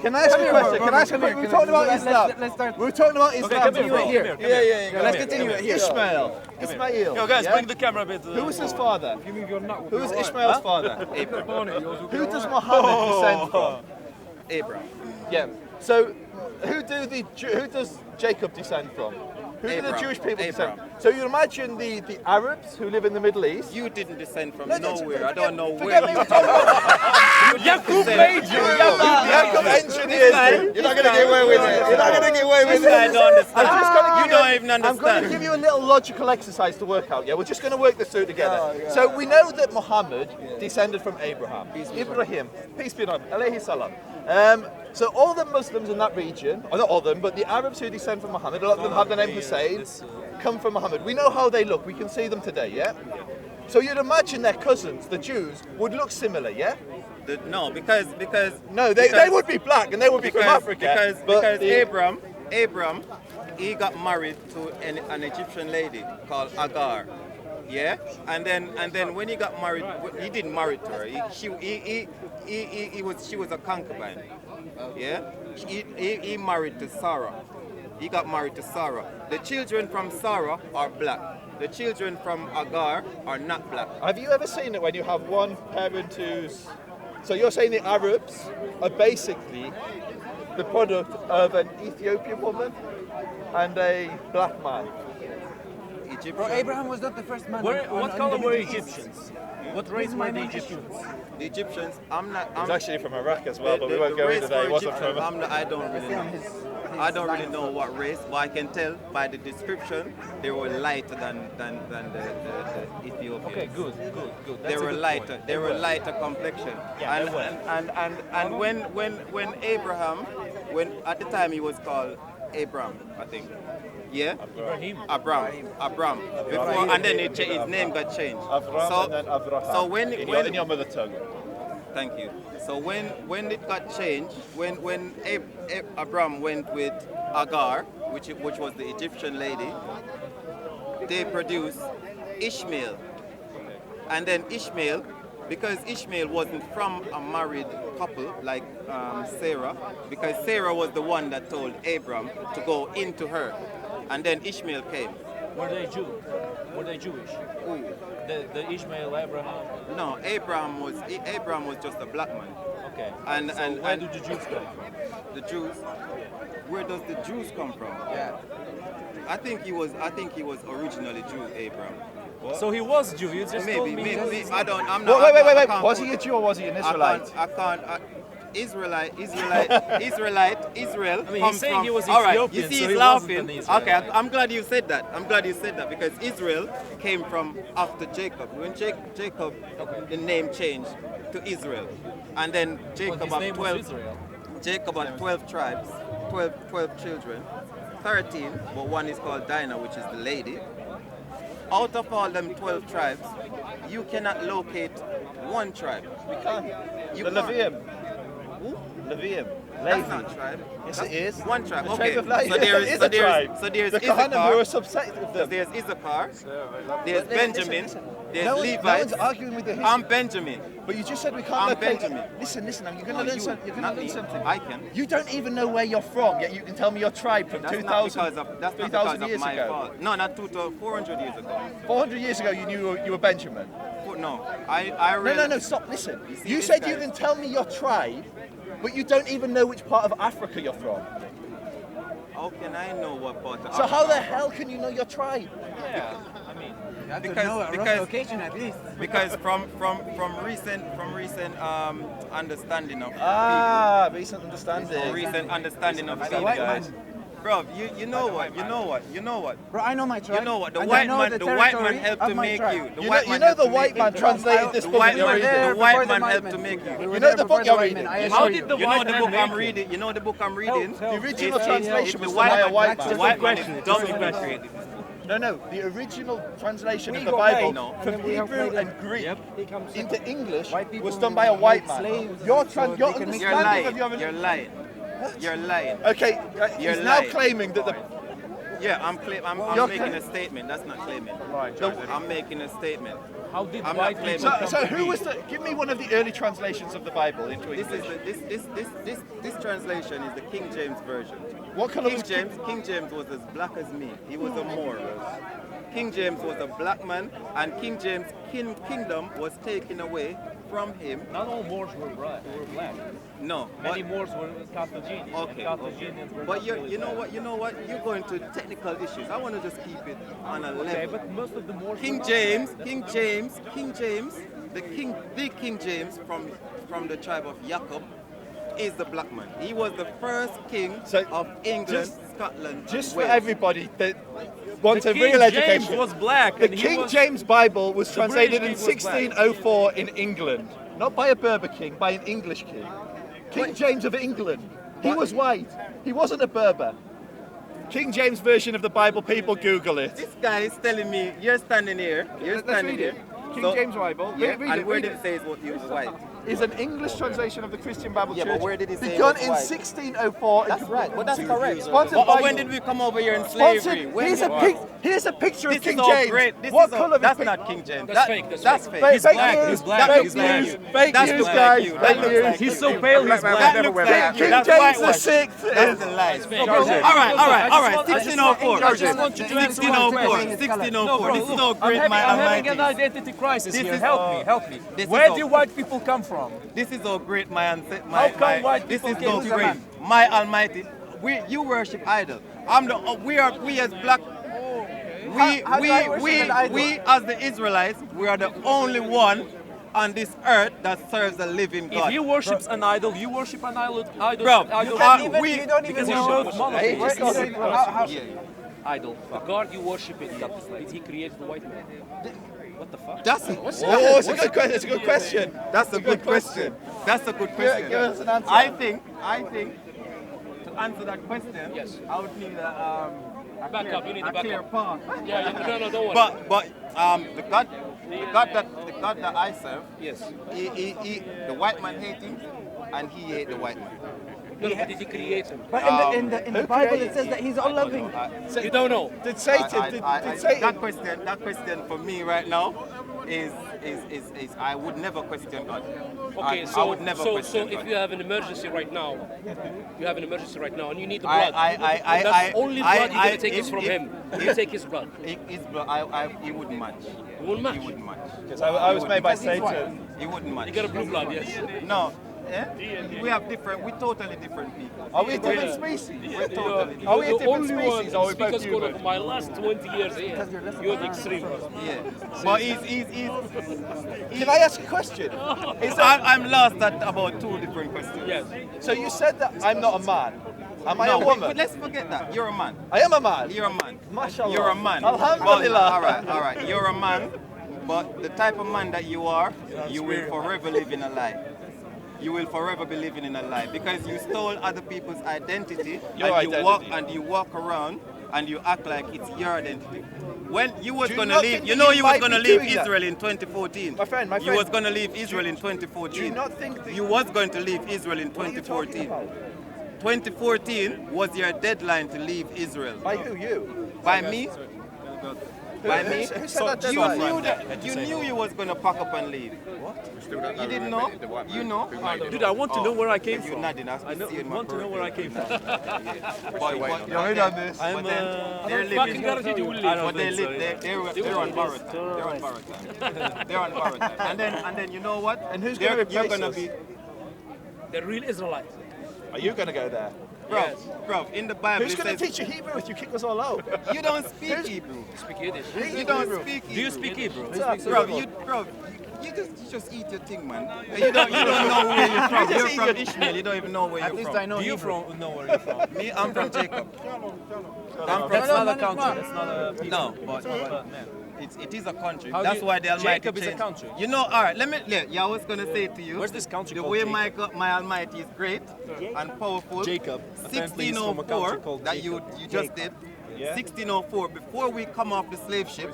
Can I ask you a question? Can I ask you a question? We were talking about Islam. Let's start. We were talking about Okay, Islam. come here, bro. Come here. Come here. Yeah. Let's continue it here. Ishmael. Ismail. Yo, guys, yeah? bring the camera a bit. Who was his father? Who was Ishmael's father? Who does Muhammad descend from? Abraham. Yeah. So, who does Jacob descend from? Who did the Abraham. Jewish people descend? Abraham. So you imagine the Arabs who live in the Middle East. You didn't descend from No, nowhere. I don't know forget where me. you come from. Yaakov made you. Jacob engineers. You're not going to get away with it. You're not going to get away with it. I don't understand. I'm just gonna You give don't even I'm going to understand. give you a little logical exercise to work out. Yeah, we're just going to work this through together. So we know that Muhammad descended from Abraham. Ibrahim, peace be upon him, alayhi salam. So all the Muslims in that region, or not all of them, but the Arabs who descend from Muhammad, a lot of them have the name Hussein, come from Muhammad. We know how they look. We can see them today. Yeah. So you'd imagine their cousins, the Jews, would look similar. Yeah. No, because No, they would be black and they would be from Africa. Because Abram, he got married to an Egyptian lady called Agar, yeah, and then when he got married, he didn't marry to her. She was a concubine, yeah. He married to Sarah. He got married to Sarah. The children from Sarah are black. The children from Agar are not black. Have you ever seen it when you have one parent who's... So you're saying the Arabs are basically the product of an Ethiopian woman and a black man? Egyptian. Bro, Abraham was not the first man. What color the were Middle East. Egyptians? What race were the Egyptians? The Egyptians. I'm He's actually from Iraq as well, but we won't go into that. He wasn't from... I don't really know. I don't really know what race, but I can tell by the description they were lighter than the Ethiopians. Okay, good. They were lighter. They were lighter complexion. Yeah, they were. And when Abraham, when at the time he was called Abram, I think. Yeah. Abram. Before, and then his name got changed. Avram and then Avraham. So when in your mother tongue. Thank you. So when it got changed, when Abram went with Agar, which was the Egyptian lady, they produced Ishmael. And then Ishmael, because Ishmael wasn't from a married couple like Sarah, because Sarah was the one that told Abram to go into her. And then Ishmael came. Were they Jew? Were they Jewish? Ooh. The Ishmael, Abraham. No, Abraham was just a black man. Okay. And where do the Jews come from? The Jews. Where does the Jews come from? Yeah. I think he was originally Jew, Abraham. So he was Jew. You just told me. Maybe I don't. I'm not. Wait. Was he a Jew or was he an Israelite? I can't. Israel. I mean, he's saying from, he was all right, Ethiopian, you see, so he's he laughing. wasn't an Israelite. Okay, I'm glad you said that. Because Israel came from after Jacob. When Jacob, the name changed to Israel, and then Jacob his had name 12. was Israel. Jacob had 12 tribes, 12 children, 13, but one is called Dinah, which is the lady. Out of all them 12 tribes, you cannot locate one tribe. We can't. You The can't. Levium. Who? Levium. That's not tribe. Yes, it is. One tribe. The Okay. tribe of Levi. So there's It is a tribe. The Kohanim were a Issachar. subset of So them. there's Issachar. There's Benjamin. There's No Levi. one's arguing with the history. I'm Benjamin. But you just said we can't I'm locate... Benjamin. Listen, now you're going No, to learn you, something. You're going not to learn me. something. I can. You don't even know where you're from, yet you can tell me your tribe from That's 2,000, not because of, that's not 3,000 because years of my ago. fault. No, not 400 years ago. 400 years ago, you knew you were Benjamin. No, I really... No, stop, listen. see, You this said guy- you can tell me your tribe, but you don't even know which part of Africa you're from. How can I know what part of So how the Africa? hell can you know your tribe? Yeah. I mean, You have to Because- know a rough because- location at least. Because from recent understanding of Recent people, understanding. recent understanding of As a people, white guys. man. Bro, you know what? Bro, I know my tribe. You know what? The and I white know man, the the white man territory helped of to my make tribe. you. The You white know man the helped to white make man you. translated this The book white you're man, reading. the Before white the man white helped man. to make you. We were You know there the before book you're white reading? man, I How assure did you. the You know white the man book I'm make reading. You know the book I'm reading. The original translation The was done by a white white man. man. The white man is question. dummy Just a who created this. No, the original translation of We the got Bible paid. No. from Hebrew and Greek Yep. into English White people was done by a white man. slaves Your so they your can make You're understanding lying. of your You're lying. You're lying. Okay, You're he's now lying. claiming that the Yeah, I'm You're making a statement. That's not claiming. Right. I'm making a statement. How did I'm white not people claiming. come so to who be? was the? Give me one of the early translations of the Bible into This English. is this translation is the King James version. What color was King James was as black as me. He was a Moor. King James was a black man, and King James' kingdom was taken away from him. Not all Moors were black. No, Many Moors were Carthaginians. okay, Carthaginians were but not you really know black. what, you're going to technical issues. I want to just keep it on a Okay, level. but most of the Moors were King not James, black. King James, the King James from the tribe of Jacob is the black man. He was the first king So, of England, just- Scotland, Just and for Wales. everybody that wants The a King real James education. was black. The and he King was- James Bible was translated in British king was black. 1604 in England, not by a Berber king, by an English king. King James of England. He was white. He wasn't a Berber. King James version of the Bible, people Google it. This guy is telling me you're standing here. You're Let's standing read it. here. King So- James Bible. Yeah, Read and it, where read did it. it say is what he was white? Is an English translation of the Christian Bible Yeah, Church. but where did it say it Begun was in white? 1604. That's right, but that's correct. Sponsored But by- when did we come over here in slavery? Sponsored. When Here's a picture This of King is all James. great. This What is all, colour? that's not King James. That's fake, that's That's fake. fake. He's black, he's black, Fake he's black. news. Fake That's news, the guys. black Fake you. news. He's so pale, he's black. That looks like King that's James the whitewash. Sixth That's is. the lie. fake. All right. I just 1604. I just want you to answer my question. 1604. This is all I'm great, my having an almighty. identity crisis This here. is Help all- me, help me. this is Where all- do white people come from? This is all great, my How come white This people is came so to great, man? my almighty. You worship idol. We as black. How do I worship an idol? We as the Israelites, we are the only one on this earth that serves the living If God. he worships an idol, you worship an idol. Bro, idol. you are- You don't even because know. you're both monotheists. How- Idol. The God you worship it. Did he create the white man? What the fuck? That's Oh, it's a good question. It's a good question. That's a good question. That's a good question. give us an answer. I think to answer that question, Yes. I would need Back up, you need to back clear up. path. Yeah, no, don't worry. But the God that I serve, yes. he the white man hate him, and he hate the white man. No, but did he create him? But in the Bible it says that he's all loving. You don't know. Did Satan? Did Satan? That question for me right now is I would never question God. Okay, I would never so question if God. you have an emergency right now, and you need the I- blood, I- I- and that's I- only I- blood you're I- gonna take is if- from if- him. You take his blood. His blood, he wouldn't match. You won't match. He wouldn't match. Because I was made by Satan. He wouldn't match. You got a blue blood, yes. No. We're totally different people. Are we a different species? We're totally different. Are we a The different only one species? Or are we speakers both code human? of my last 20 years here. You're the extreme. Yeah. But he's Can I ask a question? I'm lost at about two different questions. Yes. So you said that I'm not a man. Am I No, a woman? but let's forget that. You're a man. I am a man. You're a man. Mashallah. You're a man. Alhamdulillah. But, all right. You're a man, but the type of man that you are, you will forever live in a lie. You will forever be living in a lie because you stole other people's identity, Your and identity. you walk around and you act like it's your identity. When you was Do you gonna not leave, think you that know you you was might gonna be leave doing that? Israel in 2014. My friend. You was gonna leave Israel in 2014. Do you not think that you was going to leave Israel in What are you talking 2014? about? 2014 was your deadline to leave Israel. By who? You? By me? By me? Who said that You deadline? knew that you knew you was gonna pack up and leave. You didn't know? You know? Dude, I want to know where I came You from. nodding. I want to know where I came from. Who done this? I'm they're Fucking living. guarantee you will I leave. don't But they think so, live. yeah. They're on borrowed time. They're on borrowed time. They're on borrowed time. And then you know what? And who's gonna You're replace gonna us? be, The real Israelite. Are you going to go there? bro. In the Bible, Who's it going to says teach you Hebrew if you kick us all out? you don't speak Hebrew. Speak Yiddish. You don't speak Hebrew. Do you speak Hebrew? Bro, you just eat your thing, man. You don't know where you're from. You're from Ishmael. You don't even know where At you're least from. I know Do you Hebrew. know where you're from? Me, I'm from Jacob. That's not a country. That's not a people. No, but it is a country. How That's do why the Almighty Jacob is a changed. country. You know, all right. I was gonna say to you. Where's this country The called way Jacob? my Almighty is great and powerful. Jacob. Apparently he's from a country 1604 called that you just did. 1604. Before we come off the slave ship,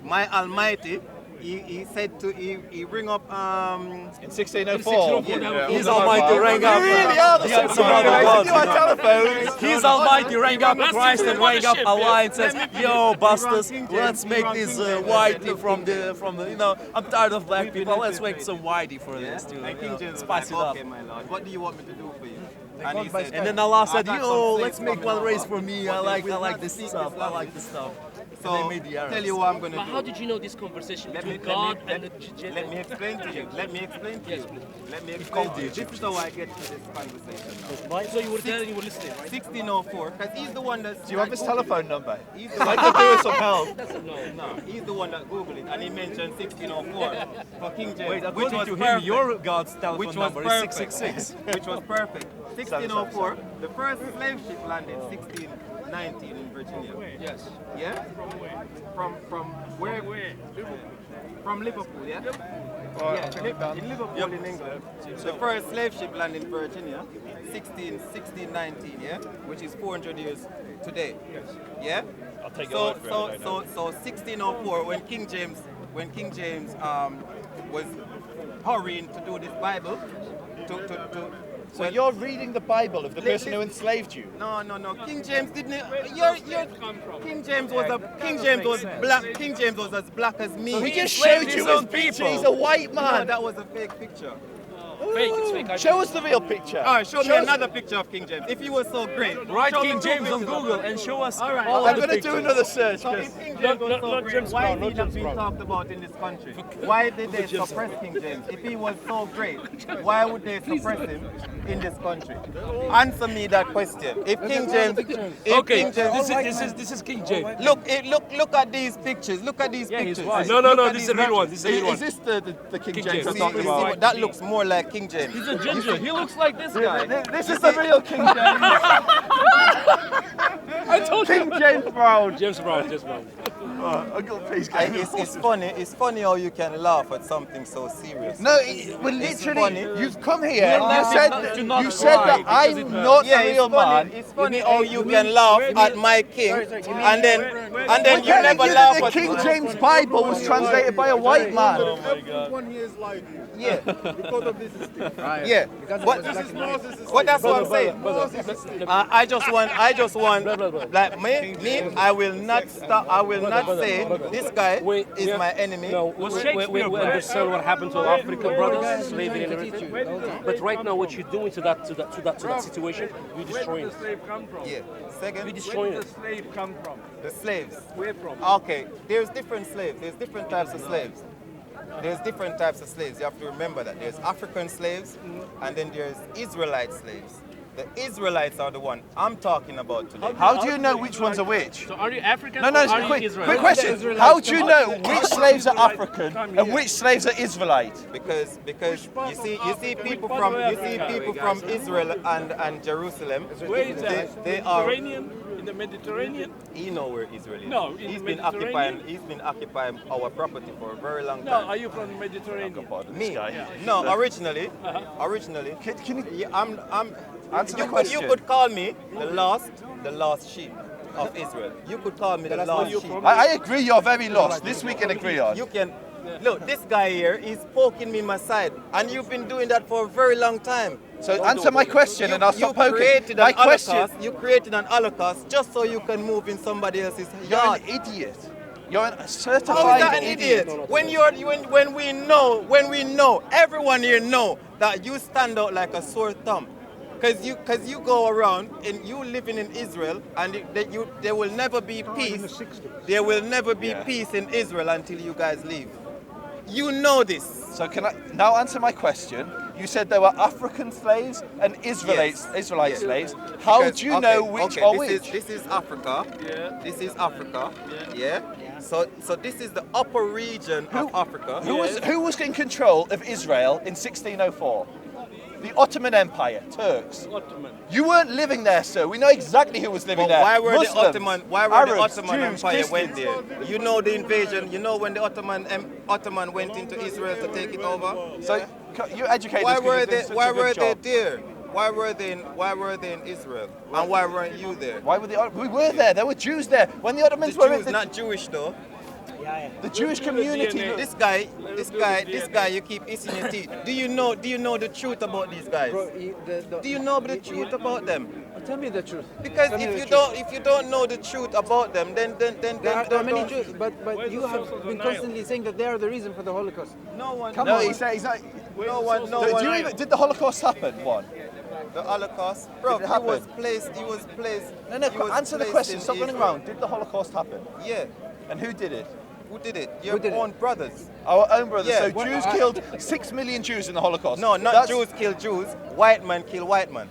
my Almighty. He said to he ring up In 1604. He's almighty rang up. Really are the Yeah, same some other guys. gods, You are you know. telephones. He's almighty rang up That's Christ and rang up ship, Allah and says, Let me "Yo, busters, King James, let's make King this James. whitey from the you know. I'm tired of black people. Let's make some whitey for this too. And You King know, James was spice it like, up." okay, my lord, what do you want me to do for you? And he said, And then Allah said, I got "Yo, some let's slaves make one coming race over. for me. But I they like will this not speak stuff. I Islamic. like this stuff." So tell you what I'm going to But do. how did you know this conversation Let me, between God let, and me, the let me explain to you. Let me explain to you. Let me explain to you. This is how I get to this conversation now. So you were there and you were listening, right? 1604, because he's the one that's... Do you have his telephone number? He's the I one could do with some help. No, he's the one that Googled it, and he mentioned 1604 for King James, Wait, which according was to perfect. him, your God's telephone Which was number is perfect. 666. Which was perfect. 1604, the first slave ship landed 1619 in Virginia. Yes. Yeah? From where? From Liverpool, yeah? Yeah, in Liverpool, in England. The first slave ship landed in Virginia, 1619, yeah? Which is 400 years today. Yeah? I'll take your word for it. So 1604, when King James was hurrying to do this Bible, So you're reading the Bible of the person who enslaved you? No. King James didn't. King James was black. King James was as black as me. We just showed you his picture. people. He's a white No, man. that was a fake picture. Fake, it's fake. Show us the real picture. All right, show me another picture of King James. If he was so great, Write show King me James two on pictures of Google him. and show us All right, all I'm the going to do pictures. another search. So if King James was so great, why is he not being talked about in this country? Why did they suppress King James? If he was so great, why would they suppress him in this country? Answer me that question. If King James, Okay, this is King James. look at these pictures. Look at these Yeah, he's pictures. white. No, Look at this is these a real one. pictures. This is a real Is one. this the King King James James. I'm See, talking see, about? that looks more like King James. He's a ginger. He looks like this guy. This is the real King James. I told you. King James Brown. James Brown, James Brown. Please, It's funny how you can laugh at something so serious. No, well, It's literally, funny. you've come here and you laughing said not- that, to not you said cry that because it I'm hurts. not Yeah, a real man. It's funny how you can laugh at my king, and then you Telling never you laugh that the at King James Bible was translated by a white man. Everyone here is lying. Yeah, Because of this thing. yeah. What? What? That's what I'm saying. I just want, like me. I will not stop. I will not say this guy is my enemy. No, we understand what happened to African brothers, slavery and everything. But right now, what you're doing to that situation, you're destroying it. Yeah. Second, You're destroying it. Slave come from? the slaves. Where from? Okay, there's different slaves. There's different types of slaves. There's different types of slaves. You have to remember that. There's African slaves, and then there's Israelite slaves. The Israelites are the one I'm talking about today. How do you know which ones are which? So are you African No, or are you quick Israelite? question. How do you know which slaves are African and which slaves are Israelite? Because you see people from Israel and Jerusalem. Where is that? They are. In the Mediterranean? You know where Israel is. No, in he's the been Mediterranean? occupying our property for a very long No, time. are you from the Mediterranean? Me? No, originally. Can you Yeah, I'm. answer the You question? could call me the lost sheep of Israel. You could call me the lost sheep. I agree you're very lost. This we can agree on. You can. Look, this guy here is poking me in my side, and you've been doing that for a very long time. So answer my question and I'll stop poking. My question. You created an holocaust just so you can move in somebody else's You're yard. an idiot. You're a How is certified that an idiot? When we know, everyone here know that you stand out like a sore thumb. Because you go around and you living in Israel, and there will never be peace. There will never be peace in Israel until you guys leave. You know this. So can I now answer my question? You said there were African slaves and Israelite slaves. How Because- do you know okay, which okay, are this which? Is, this is Africa. Yeah. This is Africa. Yeah. So this is the upper region of Africa. Who was in control of Israel in 1604? The Ottoman Empire, Turks. Ottoman. You weren't living there, sir. We know exactly who was living But there. why were Muslims, the Ottoman Arabs, Empire Jews, went Christians. there? You know the invasion. You know when the Ottoman went into Israel to take it over. So you educate Why us 'cause were you've done they? such Why a good were they job. there? Why were they in Israel? And why weren't you there? Why were we were there? There were Jews there when the Ottomans The were Jews, not Jewish though. the Jewish community. This guy, you keep hissing your teeth. Do you know the truth about these guys? Do you know the truth about them? Tell me the truth. Because if you don't know the truth about them, then There are many don't- Jews, but you have been constantly saying that they are the reason for the Holocaust. No one. No, he's not. No one. Did the Holocaust happen? One. The Holocaust, bro. Did it He was happen? placed. No, he was answer the placed question. in Stop running Israel. around. Did the Holocaust happen? Yeah. And who did it? Who did it? Your did it? own brothers. Our own brothers. Yeah. So Jews killed 6 million Jews in the Holocaust. No, not That's- Jews kill Jews. White man kill white man.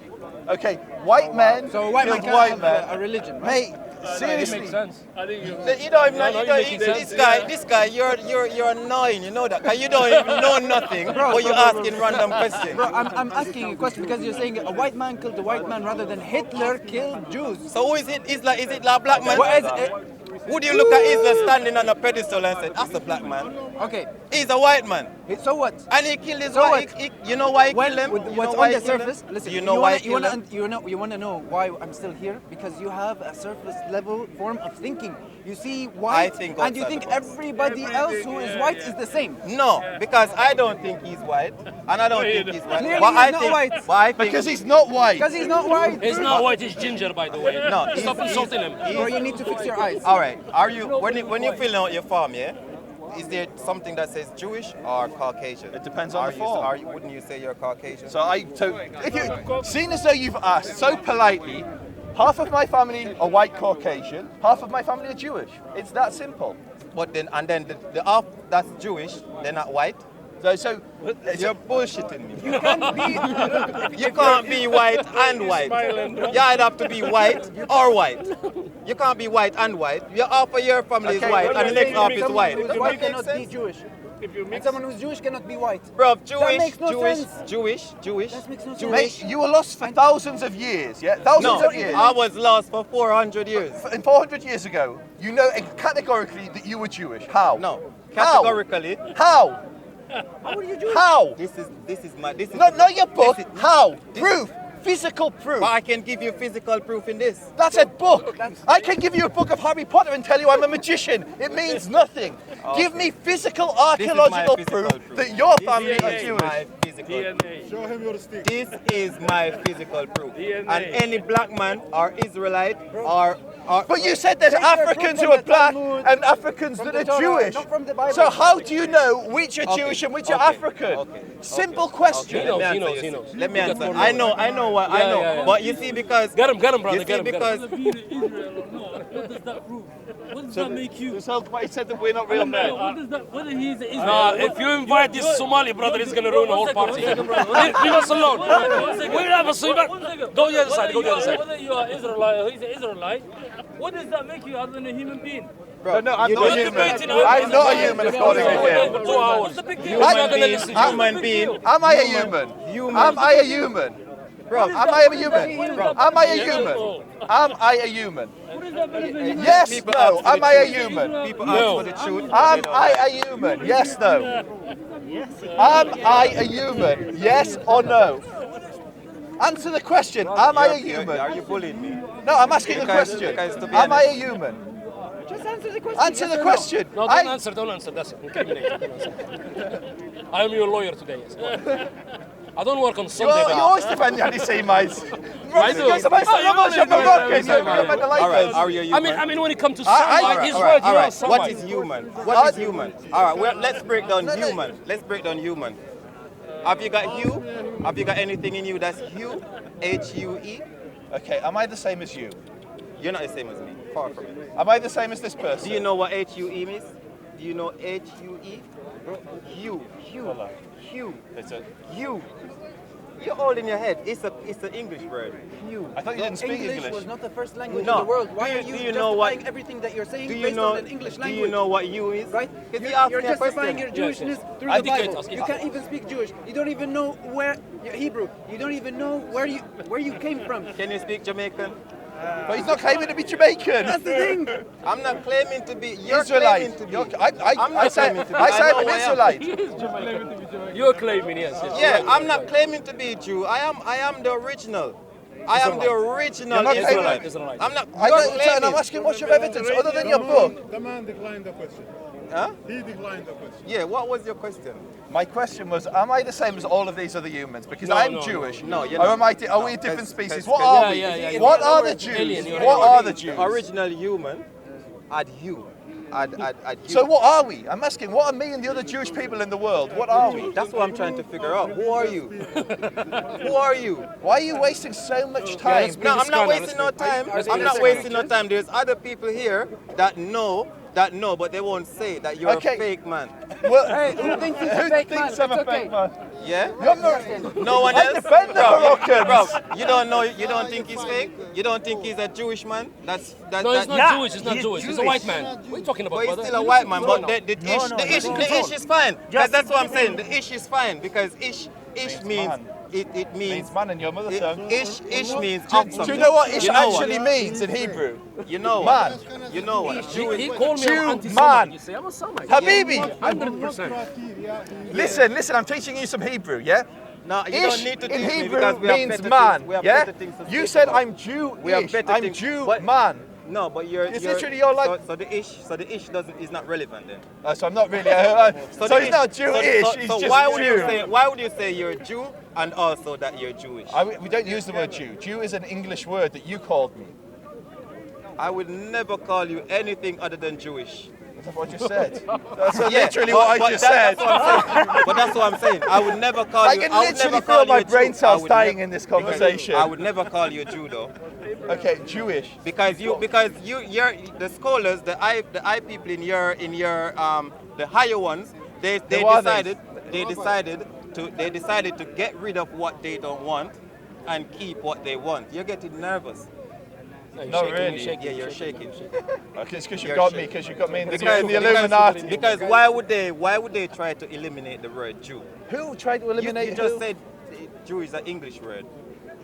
Okay, white men So white man killed can't white have men. a religion, right? Mate, It seriously. makes sense. I think you. You don't even know. No, You you're don't, making this guy, you're annoying. You know that? 'Cause you don't even know nothing. But you're asking random questions. Bro, I'm asking you a question because you're saying a white man killed a white man rather than Hitler killed Jews. So who is it? Is it like black man? What is it? Would you look at Israel standing on a pedestal and say, that's a black man? Okay, He's a white man. so what? And he killed his So wife. what? You know why he When, killed him? with You what's know why on he the killed him? surface, listen, You know why he killed him? you wanna know why I'm still here? Because you have a surface level form of thinking. You see white, think and you outside think the box. everybody else who is white is the same. No, because I don't think he's white. And I don't think he's white. Clearly But he's I not think, white. But I think Because he's not white. Because he's not white. He's not white, he's ginger, by the way. No, Stop he's- insulting him. Bro, you need to fix your eyes. all right. Are you when you fill out your form, yeah? Is there something that says Jewish or Caucasian? It depends on the form. Wouldn't you say you're Caucasian? So if you, seeing as though you've asked so politely, half of my family are white Caucasian, half of my family are Jewish. It's that simple. But then the half that's Jewish, they're not white. So You're bullshitting me. You can't be. You can't be white and white. You either have to be white or white. You can't be white and white. Half of your family is Okay, white and the next half is Someone white. who's Does white that make cannot be sense? Jewish. If you And mix, someone who's Jewish cannot be white. Bro, Jewish, makes no Jewish, sense. Jewish. That makes no sense. mate, you were lost for thousands of years, yeah? Thousands No, of years. I was lost for 400 years. And 400 years ago, you know categorically that you were Jewish. How? No, How? categorically, How? How? this is my this is Not your book. this is- How? Proof. Physical proof. But I can give you physical proof in this. That's a book. I can give you a book of Harry Potter and tell you I'm a magician. It means nothing. Give me physical This is my archaeological physical proof that your family This are is Jewish. my physical proof. DNA. Show him your stick. This is my physical proof. DNA. And any black man or Israelite or But you said there's Take your Africans proof who from are the black Talmud, and Africans from that the are Torah, Jewish. not from the Bible. So how do you know which are Okay, Jewish and which are okay, African? okay, Simple question. He knows, Let me he knows, answer he you. knows. Let me You got answer. more I know what I Yeah, know. yeah, yeah. But you see, because Get him, brother, you see, get him, get him. because Being Israel or not, what does that prove? What does that make you? This whole he said that we're not real men. What does that? Whether he's an Israel? Nah, if you invite this Somali brother, he's gonna ruin the whole party. Leave us alone. We'll have a swim. Go the other side, go the other side. Whether you are Israelite or he's an Israelite, what does that make you other than a human being? No, I'm you not a don't- human. debating I'm not a human according to him. For 2 hours. What's the big deal? He's not human gonna being, listen. human being, Am I a human? Am I a human? bro. Am I a human? Am I a human? Am I a human? What does that benefit you? Yes, People no. ask for Am the I a truth. human? People ask for the truth. Am I a human? Yes, no. Am I a human? Yes or no? Answer the question. Am I a Are human? you bullying me? No, I'm asking the Because- question. because to be Am I a honest- human? Just answer the question. Answer yes the or no. question. No, don't answer, don't answer. That's it. Incriminate. Don't answer. I am your lawyer today. Yes. I don't work on You Sunday. always defend the anti-Semites. I do. All right, are you a human? I mean, when it comes to I- Somali, he's all right. all You're a right. What Somali. is human? What is human? All right, well, let's break down human. Let's break down human. Have you got hue? Have you got anything in you that's hue? H-U-E? Okay, am I the same as you? You're not the same as me. Far from it. Am I the same as this person? Do you know what H-U-E means? Do you know H-U-E? Hue. Hue. Hue. It's a, Hue. You're all in your head. It's an English word. Hue. I thought you didn't speak English English. was not the first language No. in the world. Why Do are you you know what- justifying everything that you're saying Do you based know? on an English Do language? you know what hue is? Right? Because You're you asked me a justifying question. your Jewishness through the Educate Bible. us. You can't even speak Jewish. You don't even know where you're Hebrew. You don't even know where you came from. Can you speak Jamaican? But he's not claiming to be Jamaican. That's the thing. I'm not claiming to be. You're Israelite. claiming to be. I I'm not say claiming to be. I say I I'm know an I am. Israelite. You're claiming, yes. Yeah, I'm not claiming to be Jew. I am the original. I am the original You're not claiming- Israelite. Israelite. I'm not. I you're don't, and I'm claiming. asking what's your evidence other than your book? The man declined the question. Huh? He declined the question. Yeah. What was your question? My question was, am I the same as all of these other humans? Because No, I'm no, Jewish. no, you're Or not. am I? Are we a No, different 'cause- species? 'cause- What 'cause- are we? Yeah, yeah, yeah. What You're are the an Jews? alien, you're an What are the Jews? Original human had hue. Had hue. So what are we? I'm asking, what are me and the other Jewish people in the world? What are we? That's what I'm trying to figure out. Who are you? Who are you? Why are you wasting so much time? let's No, I'm not Scanner, wasting no time. I'm not wasting no time. There's other people here that know that know, but they won't say that you're Okay. a fake man. Well, Hey, who thinks he's a who fake thinks man? I'm a It's okay. fake man? Yeah? You're No one I else. defend the Moroccans. Bro, you don't know. You don't think he's fake. You don't think he's a Jewish man. No, he's not Yeah, Jewish. He's not he's Jewish. He's a Jewish. white man. What are you talking about, But he's brother? still a You white listen man. to But Ronald. the ish is fine. That's what I'm saying. The ish is fine because ish means man. it Means means man in your mother tongue. ish means Do up you something. know what ish You know actually means in Hebrew? You know Man. what? You know what? He called me Jew an anti-Semite. man. You say I'm a Semite. Habibi, 100%. listen, I'm teaching you some Hebrew, yeah? No, you Ish don't need to in teach me Hebrew because we have means better man, things. We have yeah? better things to You speak said about. I'm Jew. We have better I'm things. Jew But- man. No, but you're. It's you're literally you're like- So the ish is not relevant then. So I'm not really. So the he's ish- not Jewish. So, he's so just why would you Jew. say? Why would you say you're a Jew and also that you're Jewish? We don't use the word Jew. Jew is an English word that you called me. I would never call you anything other than Jewish. That's what I just said. That's Yeah, literally what I just said. That's what I'm saying. But that's what I'm saying. I would never call I you. can I would literally never call feel my you a Jew. brain cells I would dying nev- in this conversation. I would never call you a Jew though, Okay, Jewish. because you're the scholars, the I people in your the higher ones. They Who are decided to get rid of what they don't want and keep what they want. You're getting nervous. No, Not really. Yeah, you're shaking. Okay, it's because you You're got shit. me, because you got me in the Because, Illuminati. because why would they try to eliminate the word Jew? Who tried to eliminate You just who? said Jew is an English word.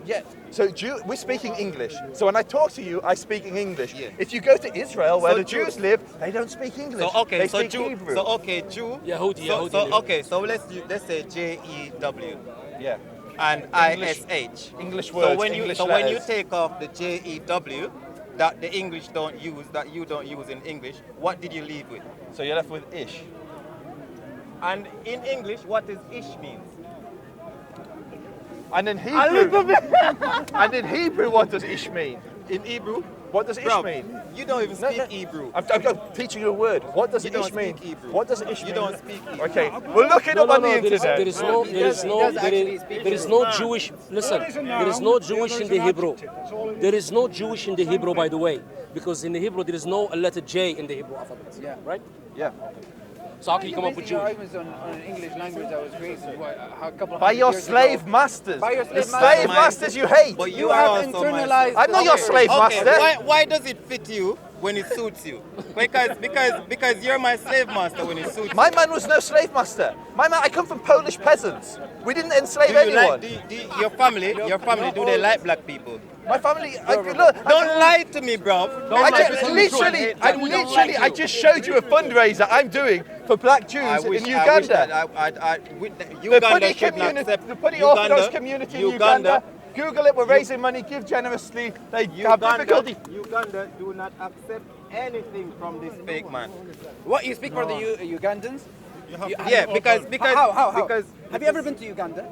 Yeah. So Jew, we're speaking English. So when I talk to you, I speak in English. Yeah. If you go to Israel, where So the Jew- Jews live, they don't speak English. So okay, they so speak Jew. Hebrew. So okay, Jew. Yehudi, So, Yehudi, so Yehudi. okay, so let's say JEW Yeah. and English- ISH. English So words, when English when you letters. take off the JEW that the English don't use, that you don't use in English, what did you leave with? So you're left with ish. And in English, what does ish means? And in Hebrew, and in Hebrew, what does ish mean? In Hebrew, What does ish bro, mean? you don't even No, speak no. Hebrew. I'm teaching you a word. What does You don't ish mean? speak Hebrew. What does ish You mean? don't speak Hebrew. Okay, we'll look it up on the internet. There is no Jewish in the Hebrew. There is no Jewish in the Hebrew, by the way, because in the Hebrew there is no letter J in the Hebrew alphabet. Yeah. Right? Yeah. So how can you come up with Basing your Jewish? arguments on an English language that was created a couple of By hundred your years slave ago. masters. By your the slave slave masters. masters you hate. But You are have also my internalized. I'm not your slave Okay, master. why does it fit you when it suits you? Because you're my slave master when it suits My you. man was no slave master. My man, I come from Polish peasants. We didn't enslave Do you anyone. like your family? Do they like black people? My family, look, Don't lie to me, bro. I just showed you a fundraiser I'm doing for black Jews in Uganda. The Uganda Pudi should not community, accept the Pudi Orthodox Uganda- community in Uganda. Google it, we're raising money, give generously. They have difficulty. Uganda do not accept anything from this fake man. What, you speak for the Ugandans? Yeah, because How? because Have you ever been to Uganda?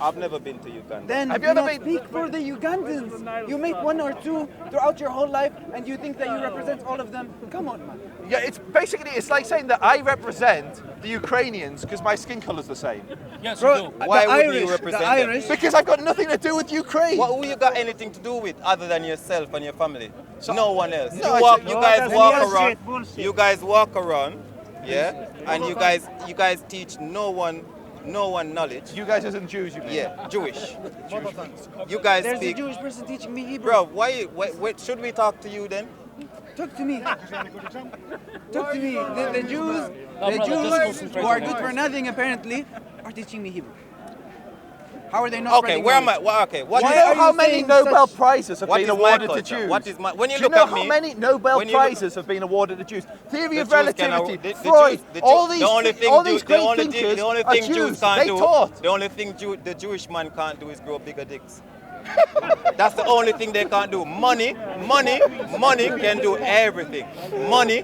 I've never been to Uganda. Then Have do you ever not been- speak for the Ugandans. You make one or two throughout your whole life, and you think that you represent all of them. Come on, man. Yeah, it's like saying that I represent the Ukrainians because my skin color's the same. Yes, Bro, you do. Why the wouldn't you Irish, represent the them? Irish. Because I've got nothing to do with Ukraine. Who you got anything to do with other than yourself and your family? No one else. No, You guys that's walk bullshit, around. bullshit. You guys walk around, yeah, and you guys teach no one knowledge. You guys isn't Jews, you mean? Yeah, Jewish. You guys There's a speak. Jewish person teaching me Hebrew. Bro, why should we talk to you then? Talk to me. Talk to me. The Jews, No, the brother, just Jews concentrate who are on good it. for nothing apparently are teaching me Hebrew. How are they not Okay, spreading where am I? knowledge? Well, okay, what Do you is Why know are how you many saying Nobel such- Prizes have what been is my awarded to culture? Jews? What is my? When you Do you look know at how me, many Nobel when you look- Prizes have been awarded to Jews? Theory the of Jews can relativity, the Freud, Jews- all the these, only thing all Jew- these the great only thinkers the only are thing Jews. Jews can't They do. taught. The only thing the Jewish man can't do is grow bigger dicks. That's the only thing they can't do. Money can do everything. Money,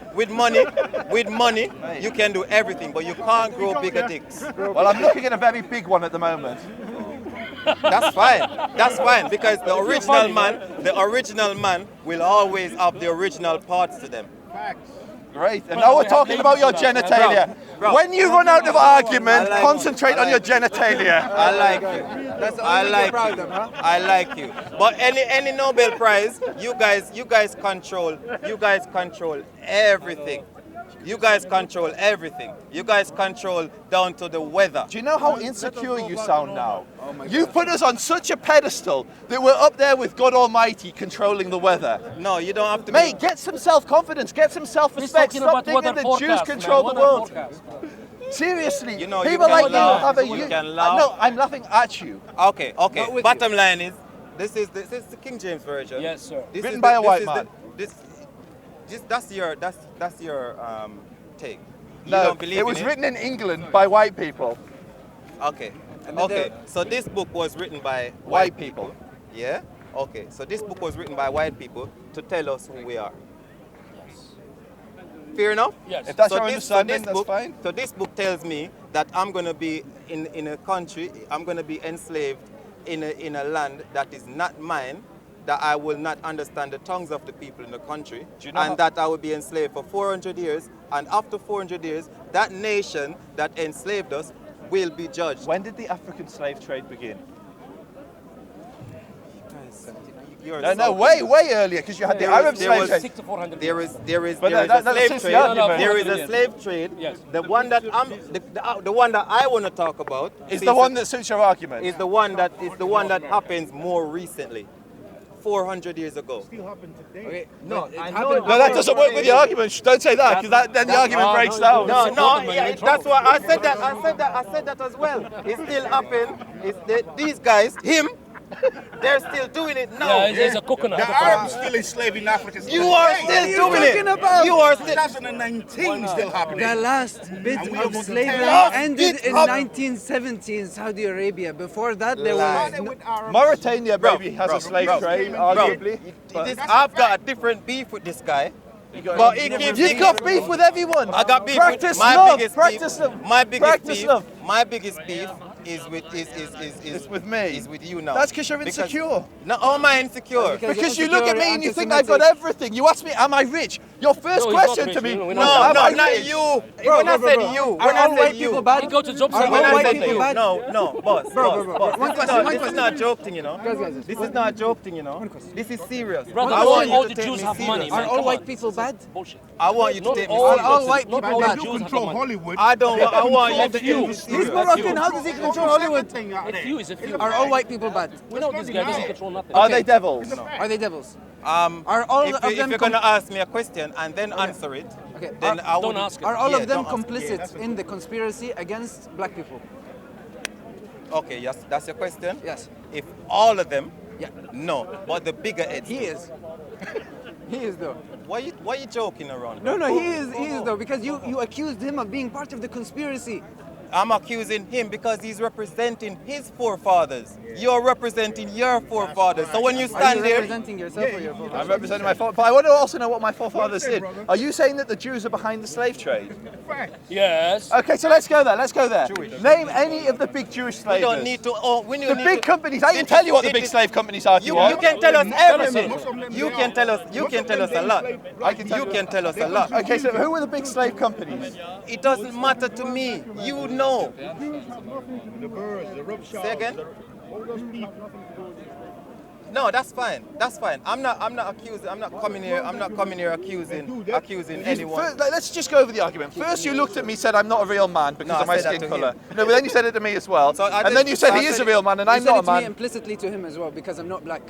you can do everything, but you can't grow bigger dicks. Well, I'm looking at a very big one at the moment. That's fine, because the original man will always have the original parts to them. Great. And now we're talking about your genitalia. Bro. When you run out of argument, I like concentrate you. I on your like you. genitalia. I like you. That's the I only thing like you're proud you. of, huh? I like you. But any Nobel Prize, you guys control everything. You guys control everything. You guys control down to the weather. Do you know how insecure you sound now? You put us on such a pedestal that we're up there with God Almighty controlling the weather. No, you don't have to. Mate, get some self-confidence, get some self-respect. He's Stop talking about thinking weather that Jews forecast, control man. the Weather world. forecast. Seriously, You know, you people can like laugh, you have a... you can laugh. No, I'm laughing at you. Okay. Not with Bottom line is, this is the King James version. Yes, sir. This Written is by a this white is man. That's your take. You No, don't believe it was in written in England by white people. Okay. And then Okay. So this book was written by White people. Yeah. Okay. So this book was written by white people to tell us who we are. Fair enough? Yes. If that's So your this- so understanding, this that's book, fine. So this book tells me that I'm going to be in a country, I'm going to be enslaved in a land that is not mine, that I will not understand the tongues of the people in the country, Do you know and how- that I will be enslaved for 400 years, and after 400 years, that nation that enslaved us will be judged. When did the African slave trade begin? You're No, so- way earlier, because you had the There was- Arab there slave was- trade. 6 to 400 There is But there is that- a that's slave since the trade. argument. There is a slave trade. Yes. The one that the one that I want to talk about Is the one that suits your argument. is the one that happens more recently, 400 years ago. Okay, No, it I happened know- No, that doesn't work with the argument. Don't say that, because then the argument breaks down. No, Tottenham, yeah, you're in that's trouble. why I said that. I said that as well. It still happened. These guys, him, they're still doing it now. Yeah, there's a coconut. The Arabs still enslaving Africans. You are still doing it. about? You are still. 2019 still happening. The last bit And we of are slavery Last ended bit in of- 1970 in Saudi Arabia. Before that, there Lie. was no, Mauritania Bro, maybe has bro, a slave bro, trade, bro, arguably. but- I've got a different beef with this guy. But he keeps You've got beef with everyone. I got beef. Practice my love. biggest Practice beef, love. My biggest Practice beef. love. My biggest beef is with It's with me. Is with you now. That's because you're insecure. No, how am I insecure? Because you look at me and you think I've got everything. You ask me, am I rich? Your first No, he's not question rich. to me, No, we're No, not. no, am I not rich? you. When I said you, when Are I all said white you, people bad? You go to job Are site. when all I white said people you, bad? no, boss, Bro. boss. One This question. is not a joke thing, you know. Guys. This is not a joke thing, you know. This is serious. Brother, I not want you all to the take Jews me have money, serious. man. Are all Come white on. people bad? Bullshit. I want you to Not take me all- serious. all white Not people all bad. Jews You have control money. Hollywood. I don't. I want you to take me few. He's serious. Moroccan. How does he control Hollywood? A few is a few. Are all white people bad? We know this guy doesn't control nothing. Are they devils? Are they devils? Are all if, of if them you're gonna ask me a question and then answer it, Okay. then I Don't would ask it. Are all Yeah, of them don't ask. complicit in the conspiracy against black people? Okay, yes, that's your question. Yes. If all of them, Yeah. no, but the bigger heads. He is. He is though. Why you joking around? No, he is though, because you accused him of being part of the conspiracy. I'm accusing him because he's representing his forefathers. You're representing your forefathers. So when you Are stand you there, representing yourself or your I'm forefathers? representing my forefathers. But I want to also know what my forefathers did. Are you saying that the Jews are behind the slave trade? Yes. Okay, so let's go there. Let's go there. Name any of the big Jewish we slavers. don't need to. Oh, we don't The need big to, companies. I can tell you what the big slave companies are. You can tell us everything. You can tell us. You can tell us a lot. You can tell us a lot. Okay, so who were the big slave companies? It doesn't matter to me. You know. Say again. No, that's fine. That's fine. I'm not accusing. I'm not coming here accusing anyone. First, let's just go over the argument. First, you looked at me, said I'm not a real man because No, of I my said that skin to colour. him. No, but then you said it to me as well. So I and did- then you said I he is said a real man and You I'm said not it a to me man. implicitly to him as well because I'm not black.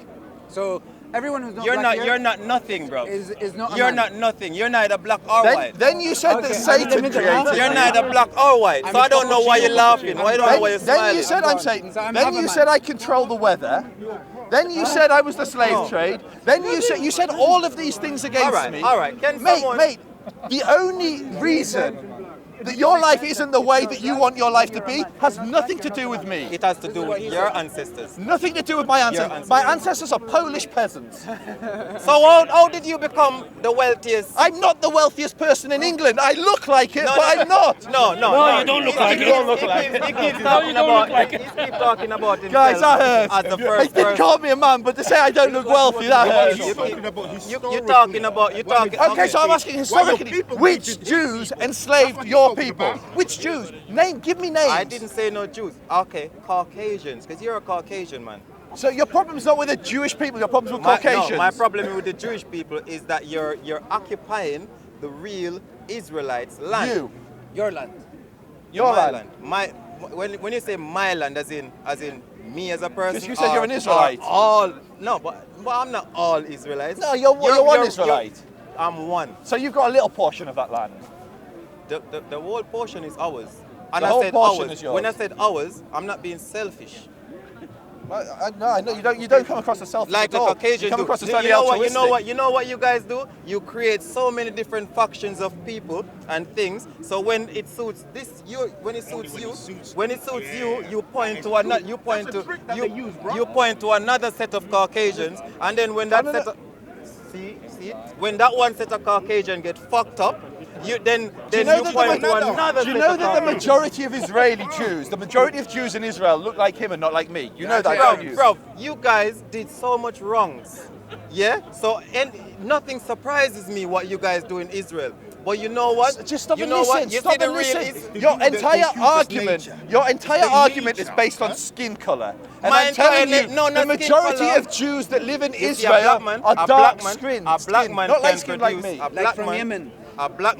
So everyone who's not You're black not. here You're not nothing, bro. is not a You're man. not nothing. You're neither black or Then, white. then you said that Okay, I'm in the Satan middle, created. huh? You're neither black or white. So I don't know why you're laughing. Why don't know why you're Then smiling. you said I'm Satan. So I'm Then half a you man. said I control the weather. Then you said I was the slave trade. Then you said all of these things against me. All right. Can Mate, someone? mate, the only reason that your life isn't the way that you want your life to be has nothing to do with me. It has to do with your ancestors. Nothing to do with my ancestors. ancestors. My ancestors are Polish peasants. So how did you become the wealthiest? I'm not the wealthiest person in England. I look like it, but I'm not. No, you don't look like it. You don't look like it. He keeps talking about. He keeps talking about himself. Guys, that hurts. As the They first did person. call me a man, but to say I don't look wealthy, that hurts. You're talking about. You're talking. Okay, so I'm asking historically, people which hated Jews enslaved your people? Which Jews? Give me names. I didn't say no Jews. Okay, Caucasians, because you're a Caucasian man. So your problem's not with the Jewish people, your problem's with Caucasians. No, my problem with the Jewish people is that you're occupying the real Israelites' land. You. Your land. Your My land. My when you say my land, as in me as a person. Because you said you're an or Israelite. All no, but I'm not all Israelites. No, you're one Israelite. I'm one. So you've got a little portion of that land. The whole portion is ours. And The I whole said portion ours. is yours. When I said ours, I'm not being selfish. No, I know you don't come across as selfish Like at the all. Caucasian You come do. across as You very know what? altruistic. You know what you guys do? You create so many different factions of people and things. So when it suits when it suits you, you point to another. You point to another set of Caucasians, and then when that set of when that one set of Caucasian get fucked up, you then you point to another. Do you know that the majority of Israeli Jews, the majority of Jews in Israel look like him and not like me? You know that, don't you? Bro, you guys did so much wrongs. Yeah? So nothing surprises me what you guys do in Israel. But you know what? Just stop you and know listen. What? You Stop see the and real listen. Your entire argument is based on skin color. And My I'm telling entire you, no, the not skin majority colour. of Jews that live in You see, Israel are dark a skin, black man not light can skin like produce me. Like from Yemen. A black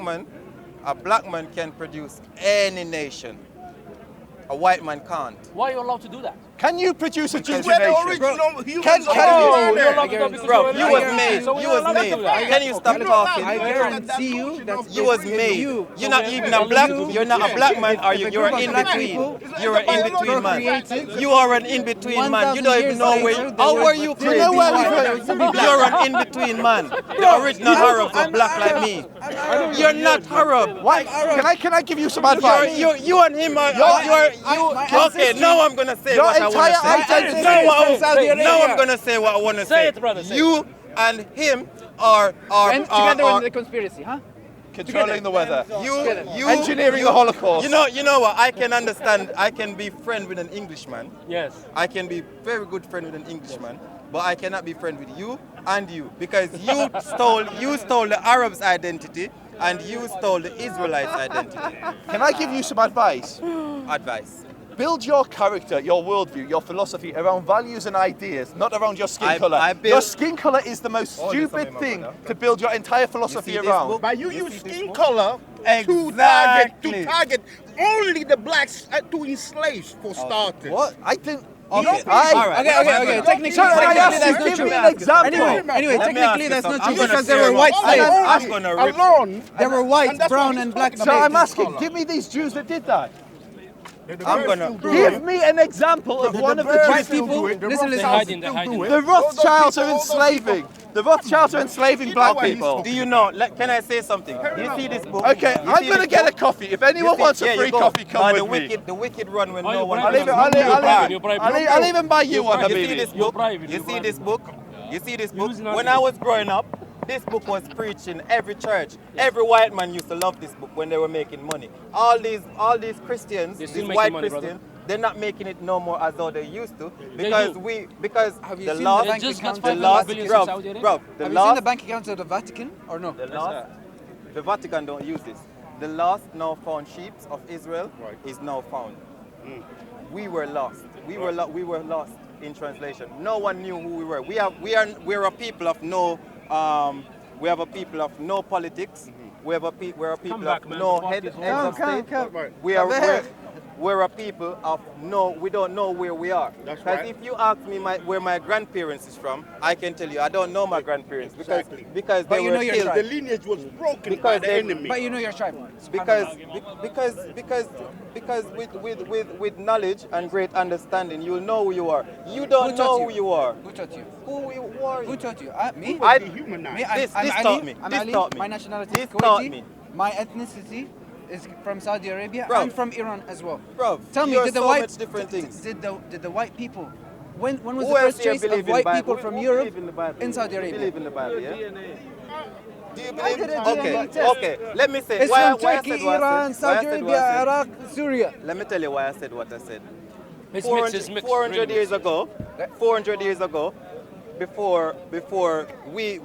man can produce any nation. A white man can't. Why are you allowed to do that? Can you produce a Jewish We're the nation? original humans. Can you're allowed to do that because Bro, you're you a was liar. made. So You we're was allowed to made. do that. Can you stop talking? I guarantee you that You was made. You're not even a black. You're not a black man. Are you? You're an in between. You're an in between man. You are an in between man. You don't even know where. How were you Do you know where created? we were? You're an in between man. The original Arabs are black like me. You're not Arab. Why? Can I give you some advice? You and him are. Okay, now I'm gonna say Your what I want entire to say. identity. Now I'm gonna say what I want to say. Say it, brother, say You and him are together in the conspiracy, huh? Controlling the weather. you Engineering the Holocaust. You know what? I can understand. I can be friend with an Englishman. Yes. I can be very good friend with an Englishman, but I cannot be friend with you and you because you stole the Arabs' identity and you stole the Israelites' identity. Can I give you some advice? Advice. Build your character, your worldview, your philosophy around values and ideas, not around your skin I color. build- Your skin color is the most stupid thing to build your entire philosophy this around. book? But you use skin color Exactly. to target only the blacks to enslave for starters. What? I think. Okay. Okay. All right. Okay. Technically, So I asked that's you, not give true. me an example. Anyway, Let me technically ask that's you not something. true I'm gonna because there share were what- white slaves. I'm gonna rip. Alone. There were white, And that's brown, what and he's black talking So slaves. I'm asking, give me these Jews that did that. I'm gonna. Give me an example of one of the White Jewish people. Listen, They're hiding, they're hiding. The Rothschilds are enslaving. The Rothschilds are enslaving black people. Do you know? Can I say something? You see this book? Okay, You I'm see gonna this get a book? coffee. If anyone wants a Yeah, you free go. coffee, come the with me. The wicked run when Oh, no you're one. bribing I'll us. even, I'll even buy you one, You see Habibi. this You're book? bribing, You you're see this book? You see this book? Using our When book. I was growing up, this book was preached in every church. Every white man used to love this book when they were making money. All these Christians, They're these still white making money, Christians, they're not making it no more as though they used to They because do. Have you the seen lost the bank They just got accounts the of the lost billions in bro, Saudi Arabia. bro, the Have you seen lost the bank accounts of the Vatican or no? the lost the Vatican don't use this. The lost now found sheep of Israel is now found. We were lost. We were lost in translation. No one knew who we were. We're a people of no we have a people of no politics. We're a people back, of man. no The head party's of state. We're a people of no, we don't know where we are. That's Because right. if you ask me where my grandparents is from, I can tell you I don't know my grandparents because Exactly. because But they you were know your killed. tribe. The lineage was broken Because by the they- enemy. But you know your tribe. Because with knowledge and great understanding, you'll know who you are. You don't know who you are. Who taught you? Who are Who you? taught you? Me? I- Dehumanized. Me, I'm, This I'm Ali. taught me. I'm This Ali. taught me. My nationality This is taught Kuwaiti. me. My ethnicity is from Saudi Arabia. Bro. I'm from Iran as well. Bro, Tell me, you're did the so white much different things. Did the white people? When was Who the else first here trace of believe in white Bible? people Who from believe Europe in the Bible? in Saudi Who Arabia? believe in the Bible, yeah? Do you I believe? did a DNA test. Okay. Let me say It's why from I Turkey, said what I Iran, said. Why I Saudi said what I Arabia, said. Iraq, Syria. Let me tell you why I said what I said. It's 400, mixed, it's mixed. 400 really years mixed. ago, 400 years ago, before we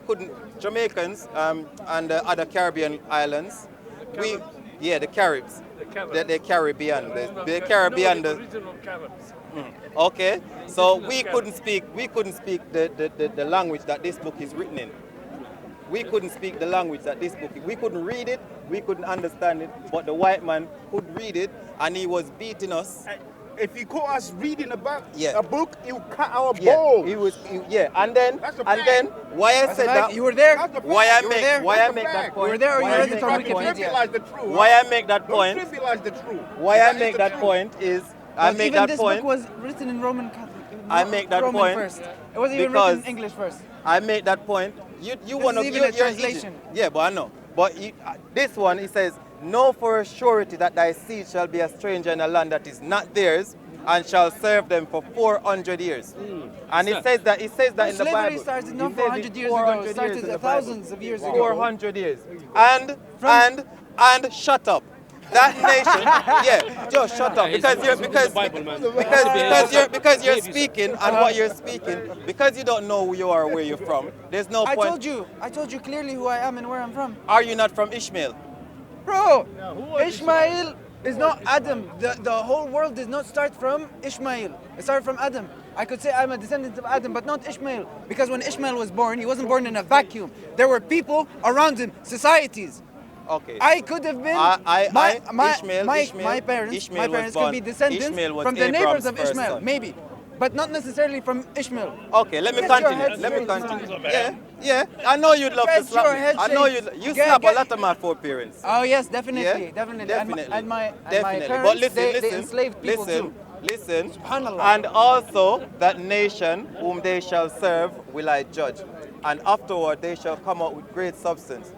couldn't, Jamaicans and the other Caribbean islands, the Caribs, the Caribbean, the Caribbean, No, the original Caribs. okay, so we couldn't speak the language that this book is written in. we couldn't speak the language that this book is. We couldn't read it, we couldn't understand it, but the white man could read it, and he was beating us. If he caught us reading about Yeah. a book, he would cut our Yeah, balls. and then That's a why I said that, You were there? That's the why I fact. make That's why I the make fact. that point, You were there or you why I read make it on that point, Wikipedia? Trivialize the truth. why I make that point, Don't trivialize the truth. why I That is make the that truth. point is I But make even that this point. book was written in Roman Catholic. I make that Roman point first. It wasn't even because written in English first. I make that point. You want to is even a translation. Yeah, but I know. But this one, it says, "Know for a surety that thy seed shall be a stranger in a land that is not theirs, and shall serve them for 400 years." And it says that in the Slavery Bible. started It not says 400 it years ago. 400 It years started in the thousands Bible. of years ago. 400 years. And shut up. That nation, yeah, just shut up because you're speaking and what you're speaking, because you don't know who you are or where you're from. There's no I point. told you clearly who I am and where I'm from. Are you not from Ishmael? Bro, Ishmael is not Adam. The whole world did not start from Ishmael. It started from Adam. I could say I'm a descendant of Adam, but not Ishmael. Because when Ishmael was born, he wasn't born in a vacuum. There were people around him, societies. Okay. I could have been. My parents could be descendants from the neighbors of Ishmael, maybe, but not necessarily from Ishmael. Okay, let me Get your continue. head Let me straight. continue. Yeah. I know you'd love to Get slap your me. head I know straight. you Get- slap a get- lot of my foreparents. Oh yes, definitely, Yeah? definitely. And my Definitely. parents, But listen, they enslaved people too. Listen. Subhanallah. And also that nation whom they shall serve will I judge, and afterward they shall come out with great substance.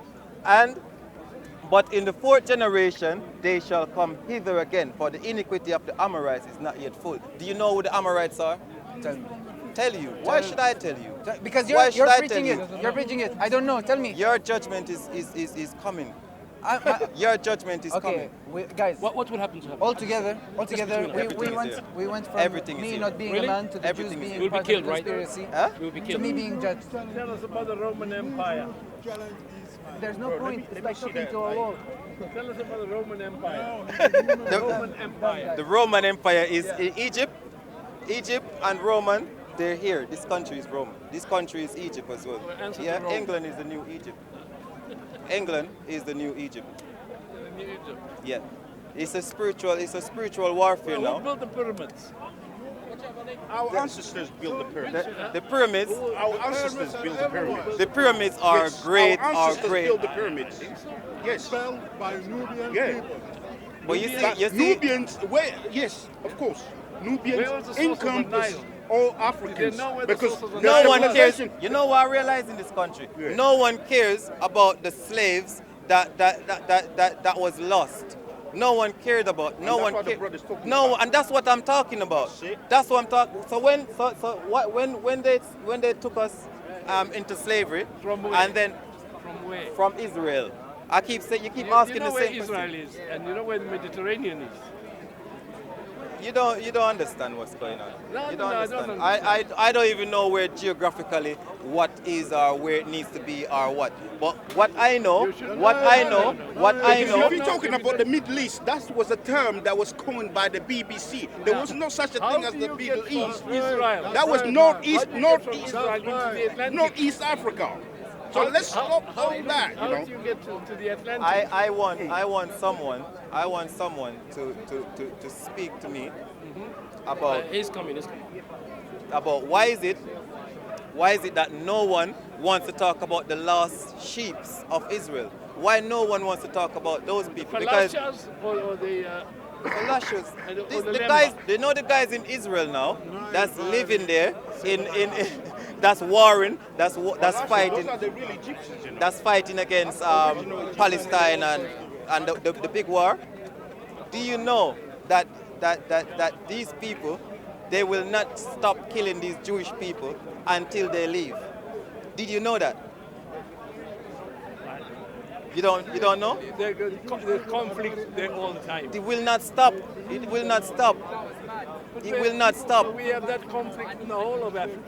But in the fourth generation they shall come hither again, for the iniquity of the Amorites is not yet full. Do you know who the Amorites are? Tell me. Tell you. Why should I tell you? Because Why you're should I preaching tell it. you? You're preaching it. I don't know. Tell me. Your judgment is coming. Your judgment is Okay, coming. guys. What will happen to him? All together, Everything is here. we went from Everything is me here. not being Really? a man to the Everything Jews is being here. We'll be part killed, of the right? conspiracy Huh? We'll be to killed. me being judged. Tell us about the Roman Empire. There's no point. It's like talking to a wall. Tell us about the Roman Empire. The, Empire. the Roman Empire is in Egypt. Egypt and Roman, they're here. This country is Roman. This country is Egypt as well. answer Yeah, to Rome. England is the new Egypt. England is the new Egypt. Yeah. It's a spiritual warfare Who now. built the pyramids? Our ancestors built the pyramids. The pyramids, Our ancestors built the pyramids. the pyramids are Yes, great, Our are ancestors great. built the pyramids. Yes. by Nubian Yeah. people. But you But see, Nubians, yes, of course. Where was the Nubians source of the encompass Nile? all Africans. know where the Because source of the the no one cares. civilization- You know what I realize in this country? Yeah. No one cares about the slaves that was lost. No one cared about. No that's one what the cared. brother's talking No, about. and that's what I'm talking about. That's it. That's what I'm talking. So when they took us into slavery, From where? and then From where? from Israel, I keep saying you keep You asking know the where same Israel question. is, and you know where the Mediterranean is. You don't understand what's going on. No, You no, I understand. don't I don't even know where geographically what is or where it needs to be or what. But what I know, If you're talking about the Middle East, that was a term that was coined by the BBC. There was no such a How thing as do the you Middle get from East. Israel? That was How Northeast, do you get from Israel Northeast, into the Atlantic? Northeast Africa. So let's stop all that, you How know. do you get to the Atlantic? I want someone to speak to me about He's coming. about why is it that no one wants to talk about the lost sheep of Israel? Why no one wants to talk about those people? Because Falashas or the Falashas, and or the the guys, Lemba. they know the guys in Israel now that's living there in that's warring, that's fighting. Those are the real Egyptians, you know. That's fighting against Palestine and the big war. Do you know that these people, they will not stop killing these Jewish people until they leave? Did you know that? You don't know? the conflict there all the time. It will not stop. It will not stop. It will not stop. We have that conflict in the whole of Africa.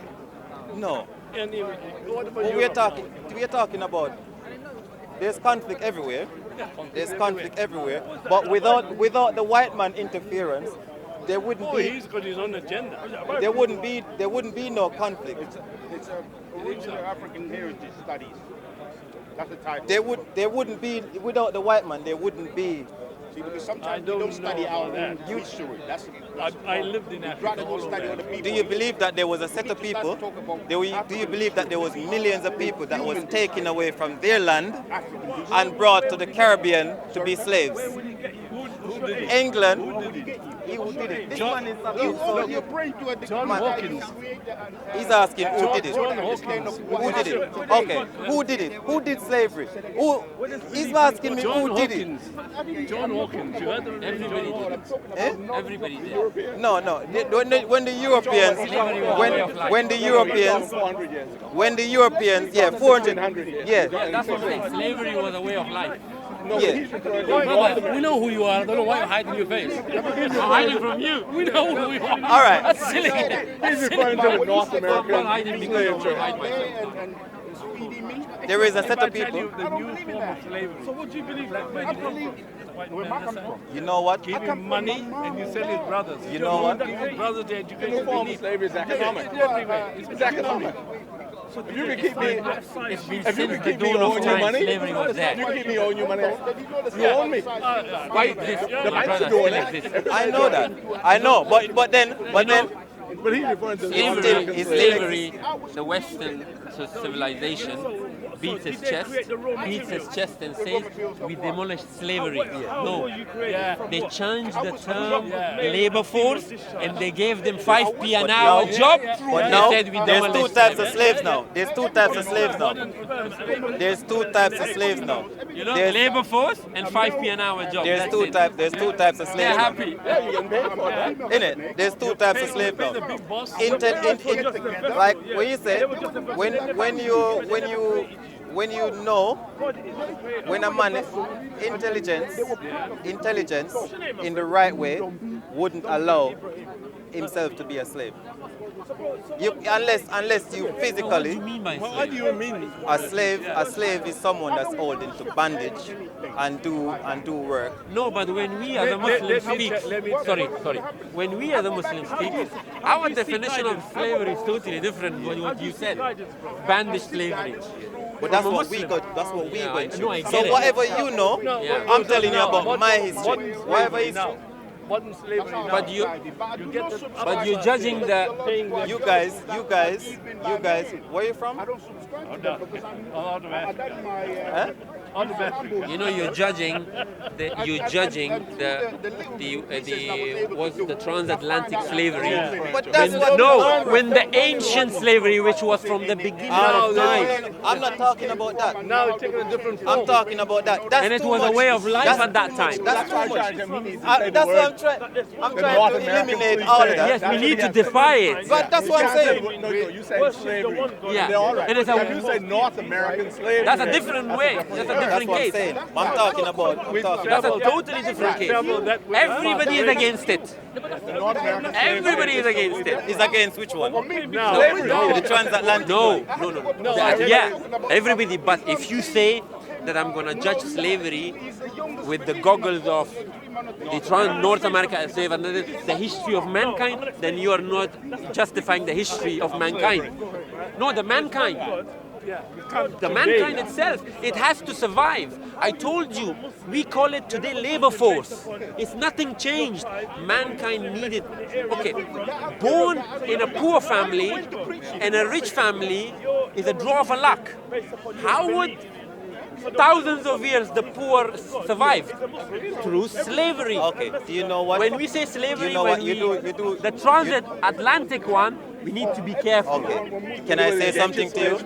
No. And what about What Europe? we're talking about, there's conflict everywhere. There's conflict everywhere. But without the white man interference, there wouldn't Oh, be he's got his own agenda. there wouldn't be no conflict. It's original African heritage studies. That's the title. There wouldn't be, without the white man, there wouldn't be. See, because I sometimes we don't don't study know our about own that. history. I lived in Africa. Rather go study other people. Do you believe that there was a set of people? Do you believe that there was millions of people that was taken away from their land and brought to the Caribbean to be slaves? England. Who did it? This man is John Hawkins. He's asking who did it. John Hawkins. Who did it? Okay. Who did it? Who did slavery? Who? He's asking me John who did it. Hawkins. John Hawkins. You heard the name John Hawkins? Eh? Everybody did. No. When the Europeans, when the Europeans, yeah, 400, yeah. That's what I'm saying. Slavery was a way of life. Yeah. Brother, we know who you are. I don't know why you're hiding your face. I'm hiding from you. We know who you are. All right. That's silly. That's silly. North I'm not hiding because I want to hide myself. There is a set of If I tell people. you the new form of slavery. So what do you believe? Black man, white man, You know what? give him money and you sell his brothers. You know what? Give his brothers the education they need. Slavery is economic. It's everywhere. It's economic. If you can keep me, It's been if you since can the keep me dawn of owing you time, money, slavery was you there. can keep me owing you money. You own me. Why this? The banks brother are doing still that. exists. I know that. I know, but then. But he's referring to Slavery, It's slavery, the Western civilization beats its chest and says we demolished slavery. No, they changed the term labor force and they gave them 5p an hour job. But They now, said we there's two demolished types of slavery. slaves now. There's two types of slaves now. There's two types of slaves now. You know, There's, labor force and 5p an hour job. there's That's two it. types. There's two types of They're slaves now. happy. In it, there's two types of slaves now. Like when you say, when you know, when a man intelligence in the right way wouldn't allow himself to be a slave. Unless you physically. What do you mean by What do you mean? A slave is someone that's held into bondage and do work. No, but when we as a Muslim speak, sorry, when we as a Muslim speak, our definition of slavery is totally different than what you said. Bandage slavery. But that's From a what we Muslim. got. That's what we Yeah, going I through. get So it. whatever you know, Yeah. I'm telling you about my history. Whatever history. Modern slavery now. But you get the but you're judging the You guys, where you from? Huh? you know you're judging the what's the transatlantic slavery. But that's When the ancient slavery, which was from the beginning of time, I'm not talking about that. Now it's taking a different form. I'm talking about that. That's and it too was a much. way of life That's at that too time. much. That's too much. That's That's what I'm trying. I'm trying to eliminate all of that. Yes, we need to defy it. But that's what I'm saying. No, you said slavery. Yeah, They're all right. and it's If you say North American slavery, that's a different way. That's a That's different what I'm case. saying. I'm talking about. That's a totally different case. Everybody is against it. North American Everybody is against it. Is against which one? No. The transatlantic. No. Yeah, everybody. But if you say that I'm gonna judge slavery with the goggles of the North America as slave and the history of mankind, then you are not justifying the history of mankind. No, the mankind. The mankind itself, it has to survive. I told you, we call it today labor force. It's nothing changed. Mankind needed, okay, born in a poor family and a rich family is a draw of a luck. How would thousands of years the poor survived? Through slavery. Okay. Do you know what? When we say slavery, you know what? You do. the transatlantic one, we need to be careful. Okay. Can I say something to you?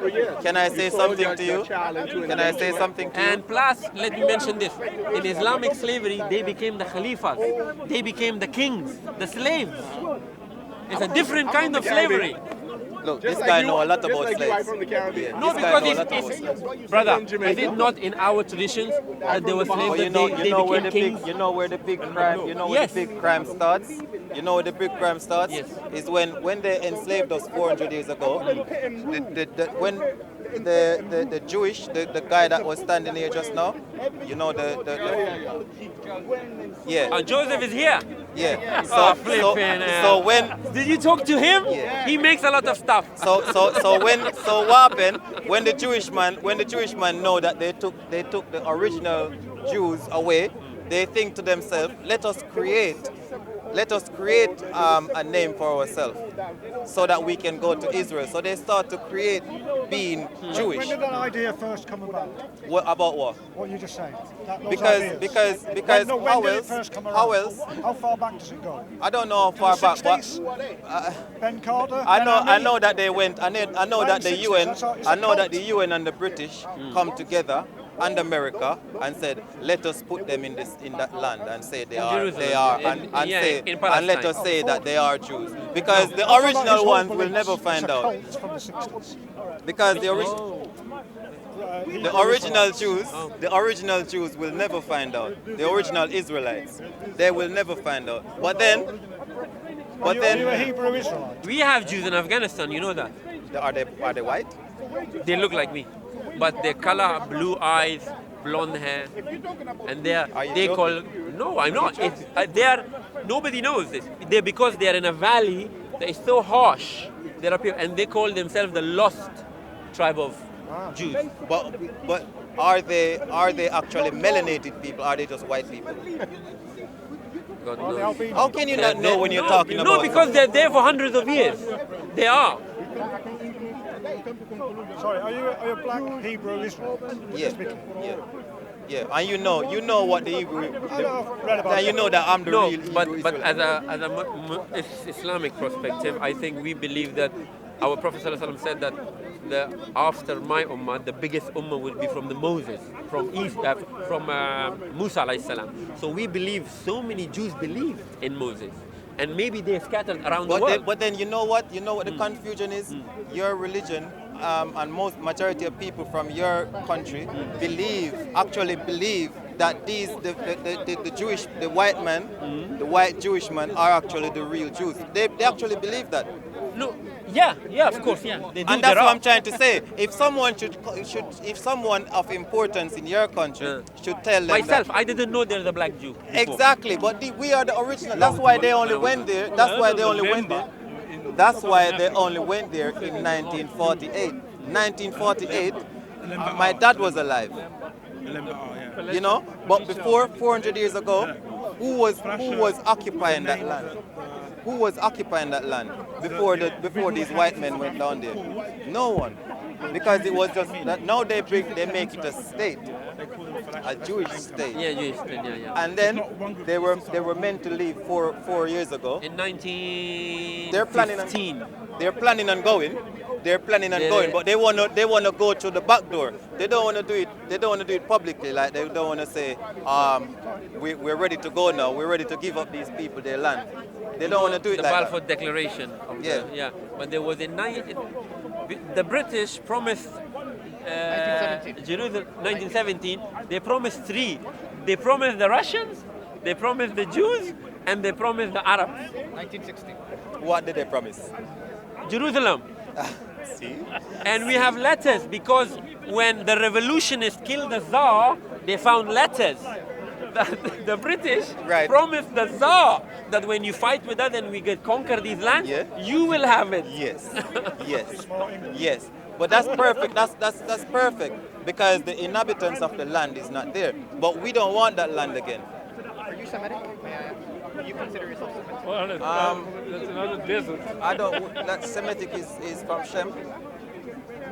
Can I say something to you? Can I say something to you? And plus, let me mention this. In Islamic slavery, they became the khalifas. They became the kings, the slaves. It's a different kind of slavery. Look, this guy know a lot about slaves. from the Caribbean. No, This guy because know a lot about slaves. brother, is it not in our traditions that there were slaves But that they where became the kings? big, you know where the big crime, Yes. the big crime starts. You know where the big crime starts Yes. is when they enslaved us 400 years ago. When the Jewish, the guy that was standing here just now, you know yeah. Joseph is here. Yeah. So when did you talk to him? Yeah. He makes a lot of stuff. So what happened when the Jewish man know that they took the original Jews away, they think to themselves, let us create a name for ourselves so that we can go to Israel. So they start to create being Jewish. When did that idea first come about? What about what? What you just said. Because when did it first come around? how else? How far back does it go? I don't know how far back, but Ben Carter. I know that they went. I know that the 1960s, UN. that's how- it's I a know that cult. the UN and the British come together and America and said, let us put them in that land and say they are and let us say that they are Jews, because the original ones will never find out. It's from the 60s. Because the original Jews will never find out. The original Israelites, they will never find out. But then, Are you a Hebrew Israelite? We have Jews in Afghanistan, you know that. Are they white? They look like me, but their color, blue eyes, blonde hair, and they call. No, I'm not. Nobody knows this. Because they are in a valley that is so harsh. There are people, and they call themselves the lost tribe of Jews. But are they actually melanated people? Are they just white people? God knows. How can you not know when you're talking about? No, because they're there for hundreds of years. They are. Sorry, are you a black Hebrew Israelite? Yeah. And you know what the Hebrew. read about And you know that I'm the real Hebrew but Israelite. as a Islamic perspective, I think we believe that our Prophet ﷺ said that after my ummah, the biggest ummah will be from the Moses, from Musa alayhi salam. So we believe so many Jews believe in Moses, and maybe they're scattered around the world. But then you know what the confusion is? Your religion and majority of people from your country actually believe that the white Jewish man are actually the real Jews. They actually believe that. No, yeah, of course, yeah. They do. And that's what I'm trying to say. If someone of importance in your country should tell them myself, that, I didn't know there's a black Jew before. Exactly, but we are the original. That's why they only went there. That's why they only went there. That's why they only went there in 1948. 1948, my dad was alive. You know, but before 400 years ago, who was occupying that land? Who was occupying that land before these white men went down there? No one, because it was just that now they make it a state, a Jewish state. Yeah, Jewish state. Yeah. And then they were meant to leave four years ago. In 1915. They're planning on going. But they wanna go through the back door. They don't wanna do it. They don't wanna do it publicly. Like they don't wanna say, we're ready to go now. We're ready to give up these people their land. They don't want to do it the like Balfour that. Declaration. But there was the British promised Jerusalem 1917. They promised three. They promised the Russians, they promised the Jews, and they promised the Arabs. 1960. What did they promise? Jerusalem. See? And we have letters, because when the revolutionists killed the Tsar, they found letters. The British promised the Tsar that when you fight with us and we conquer these lands, you will have it. Yes. But that's perfect. That's perfect, because the inhabitants of the land is not there. But we don't want that land again. Are you Semitic? Do you consider yourself Semitic? Well, that's another desert. I don't. That Semitic is from Shem.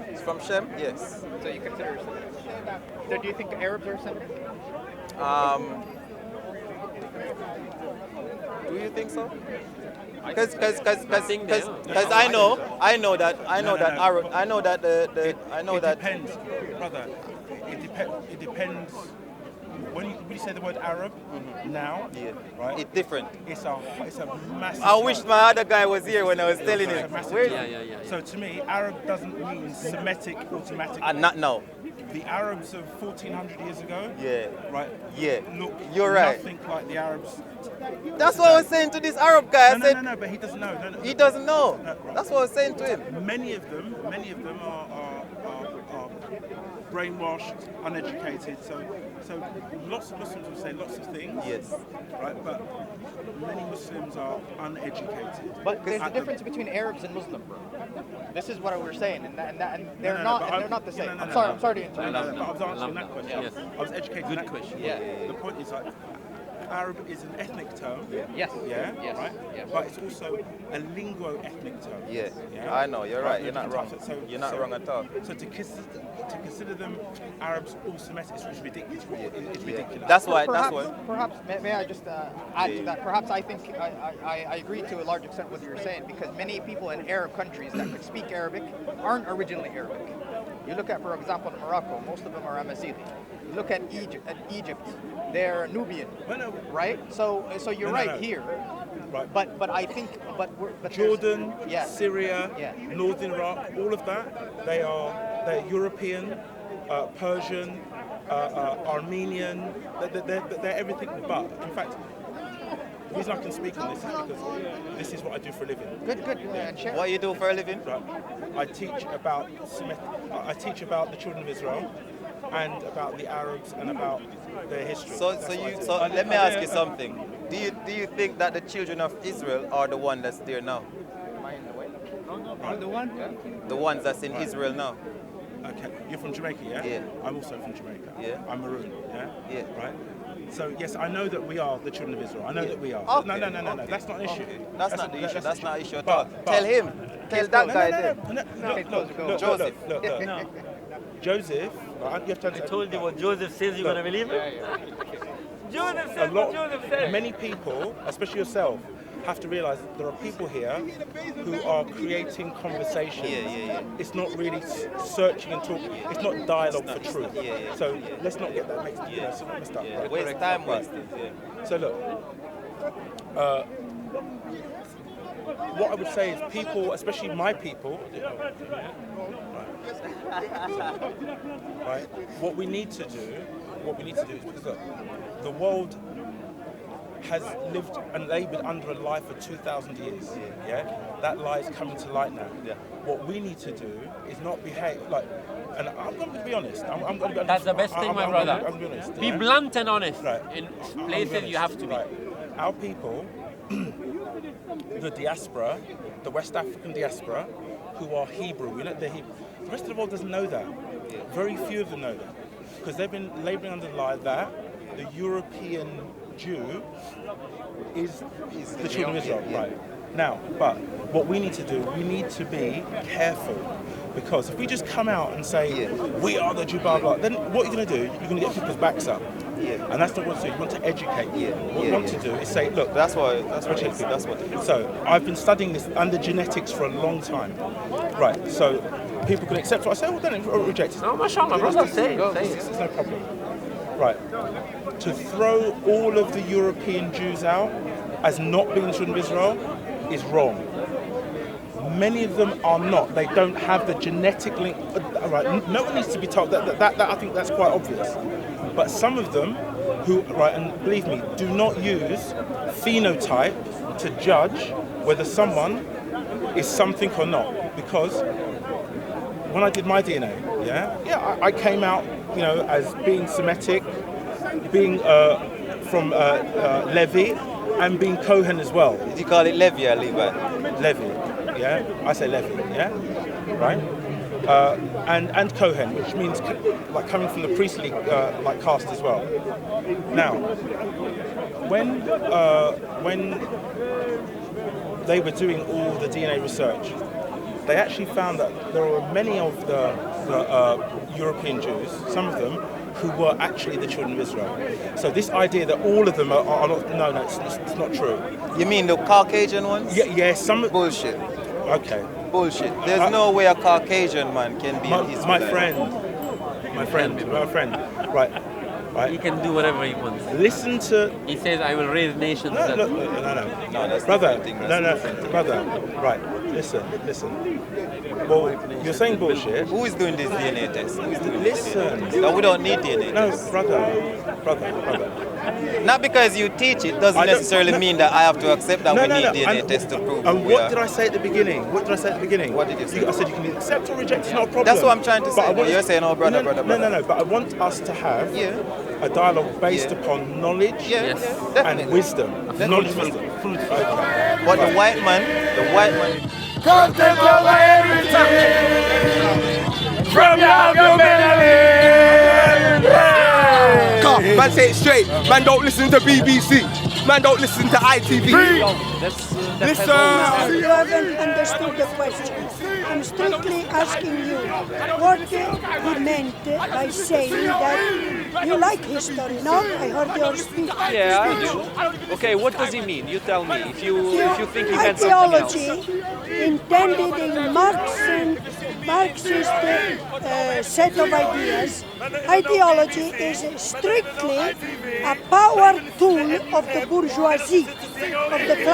It's from Shem. Yes. So you consider yourself Semitic? So do you think Arabs are Semitic? Do you think so? Because I know that It depends, brother. It depends. When you say the word Arab now, right? It's different. It's a massive. I wish my other guy was here when I was telling him. So to me, Arab doesn't mean Semitic automatically. Not now. The Arabs of 1400 years ago, look You're right. nothing like the Arabs. That's what I was saying to this Arab guy. No, but he doesn't know. No. He doesn't know. That's what I was saying to him. Many of them are brainwashed, uneducated. So So lots of Muslims will say lots of things. Yes. Right, but many Muslims are uneducated. But there's a difference between Arabs and Muslim, bro. This is what we're saying, and they're not the same. I'm sorry to interrupt. But I was answering that question. Yes. I was educated. Good that question. Yeah. The point is, like, Arab is an ethnic term. Yes. Yeah. Yes. Right. Yes. But it's also a lingo-ethnic term. Yeah. Yeah? I know. You're right. You're not Different wrong. types. You're not wrong at all. So to consider them Arabs all Semitic is ridiculous. It's ridiculous. That's why. Perhaps may I just add to that? Perhaps I think I agree to a large extent with what you're saying, because many people in Arab countries that could speak Arabic aren't originally Arabic. You look at, for example, Morocco, most of them are Amazighi. You look at Egypt, they're Nubian, right? So you're right here. Right. But I think but Jordan, yeah. Syria, Yeah. Northern Iraq, all of that, they're European, Persian, Armenian. They're everything but. In fact, the reason I can speak on this is because this is what I do for a living. Good. Share. What you do for a living? Right. I teach about the children of Israel, and about the Arabs, and about their history. So let me ask you something. Do you think that the children of Israel are the one that's there now? Right. The ones that's in Israel now? Okay. You're from Jamaica, yeah? Yeah. I'm also from Jamaica. Yeah. I'm maroon, yeah? Yeah. Right? So, yes, I know that we are the children of Israel. I know that we are. Okay. No. That's not an issue. That's not the issue. That's not an issue at But- all. but- Tell him. Tell that guy there. Look, Joseph. Joseph, right, you have to I told you what Joseph says, you're gonna believe it? Joseph says what Joseph says. Many people, especially yourself, have to realise there are people here who are creating conversation. Yeah. It's not really searching and talking. It's not dialogue for truth. Yeah. So let's not get that mixed up. Yeah. Right? Waste time wasted. Yeah. So look, what I would say is people, especially my people, right? What we need to do is, because look, the world has lived and laboured under a lie for 2,000 years. Yeah, that lie is coming to light now. Yeah. What we need to do is not behave like. And I'm going to be honest. I'm going to be honest. That's the best thing, my brother. I'm going to be honest. Be yeah? blunt and honest. Right. In places you have to be. Right. Our people, the diaspora, the West African diaspora, who are Hebrew, you know, they're Hebrew. The rest of the world doesn't know that. Very few of them know that, because they've been labouring under the lie that the European Jew is the children of Israel. Right. Now, but what we need to do, we need to be careful, because if we just come out and say we are the Jew, blah blah, then what you're going to do, you're going to get people's backs up. Yeah. And that's not what you do. You want to educate. What you want to do is say, look, that's what it is. So I've been studying this under genetics for a long time. Right. So people can accept what I say, well then reject it. No, mashallah, brother, say it. It's no problem. Right. To throw all of the European Jews out as not being children of Israel is wrong. Many of them are not. They don't have the genetic link. Right. No one needs to be told that I think that's quite obvious. But some of them who, right, and believe me, do not use phenotype to judge whether someone is something or not. Because when I did my DNA, I came out, as being Semitic, being from Levi, and being Cohen as well. Did you call it Levi or Levi? Levi, yeah. I say Levi, yeah. Right. And Cohen, which means like coming from the priestly like caste as well. Now, when they were doing all the DNA research, they actually found that there were many of the European Jews, some of them, who were actually the children of Israel. So this idea that all of them are not, no, it's not true. You mean the Caucasian ones? Yeah, some bullshit. Okay. Bullshit. There's no way a Caucasian man can be an Israelite. My friend. Right. He can do whatever he wants. Listen to. He says, "I will raise nations." No, that's brother. thing. Brother. Right. Listen. Well, you're saying bullshit. Who is doing this DNA test? Listen. No, we don't need DNA test. No, brother. Not because you teach it doesn't necessarily mean that I have to accept that we need DNA tests to prove. And what did I say at the beginning? What did I say at the beginning? What did you say? I said you can accept or reject. It's not a problem. That's what I'm trying to say. But You're saying, oh, brother. No. But I want us to have a dialogue based upon knowledge and wisdom. Knowledge, wisdom. Okay. But the white man. Come take over everything from your Come, man, say it straight. Man, don't listen to BBC. Man, don't listen to ITV. Listen. You haven't understood the question. I'm strictly asking you what he meant by saying that you like history. No, I heard your speech. Yeah, I do. Okay, what does he mean? You tell me. If you think he meant something else. Ideology intended in Marxist set of ideas. Ideology is strictly a power tool of the bourgeoisie, of the class.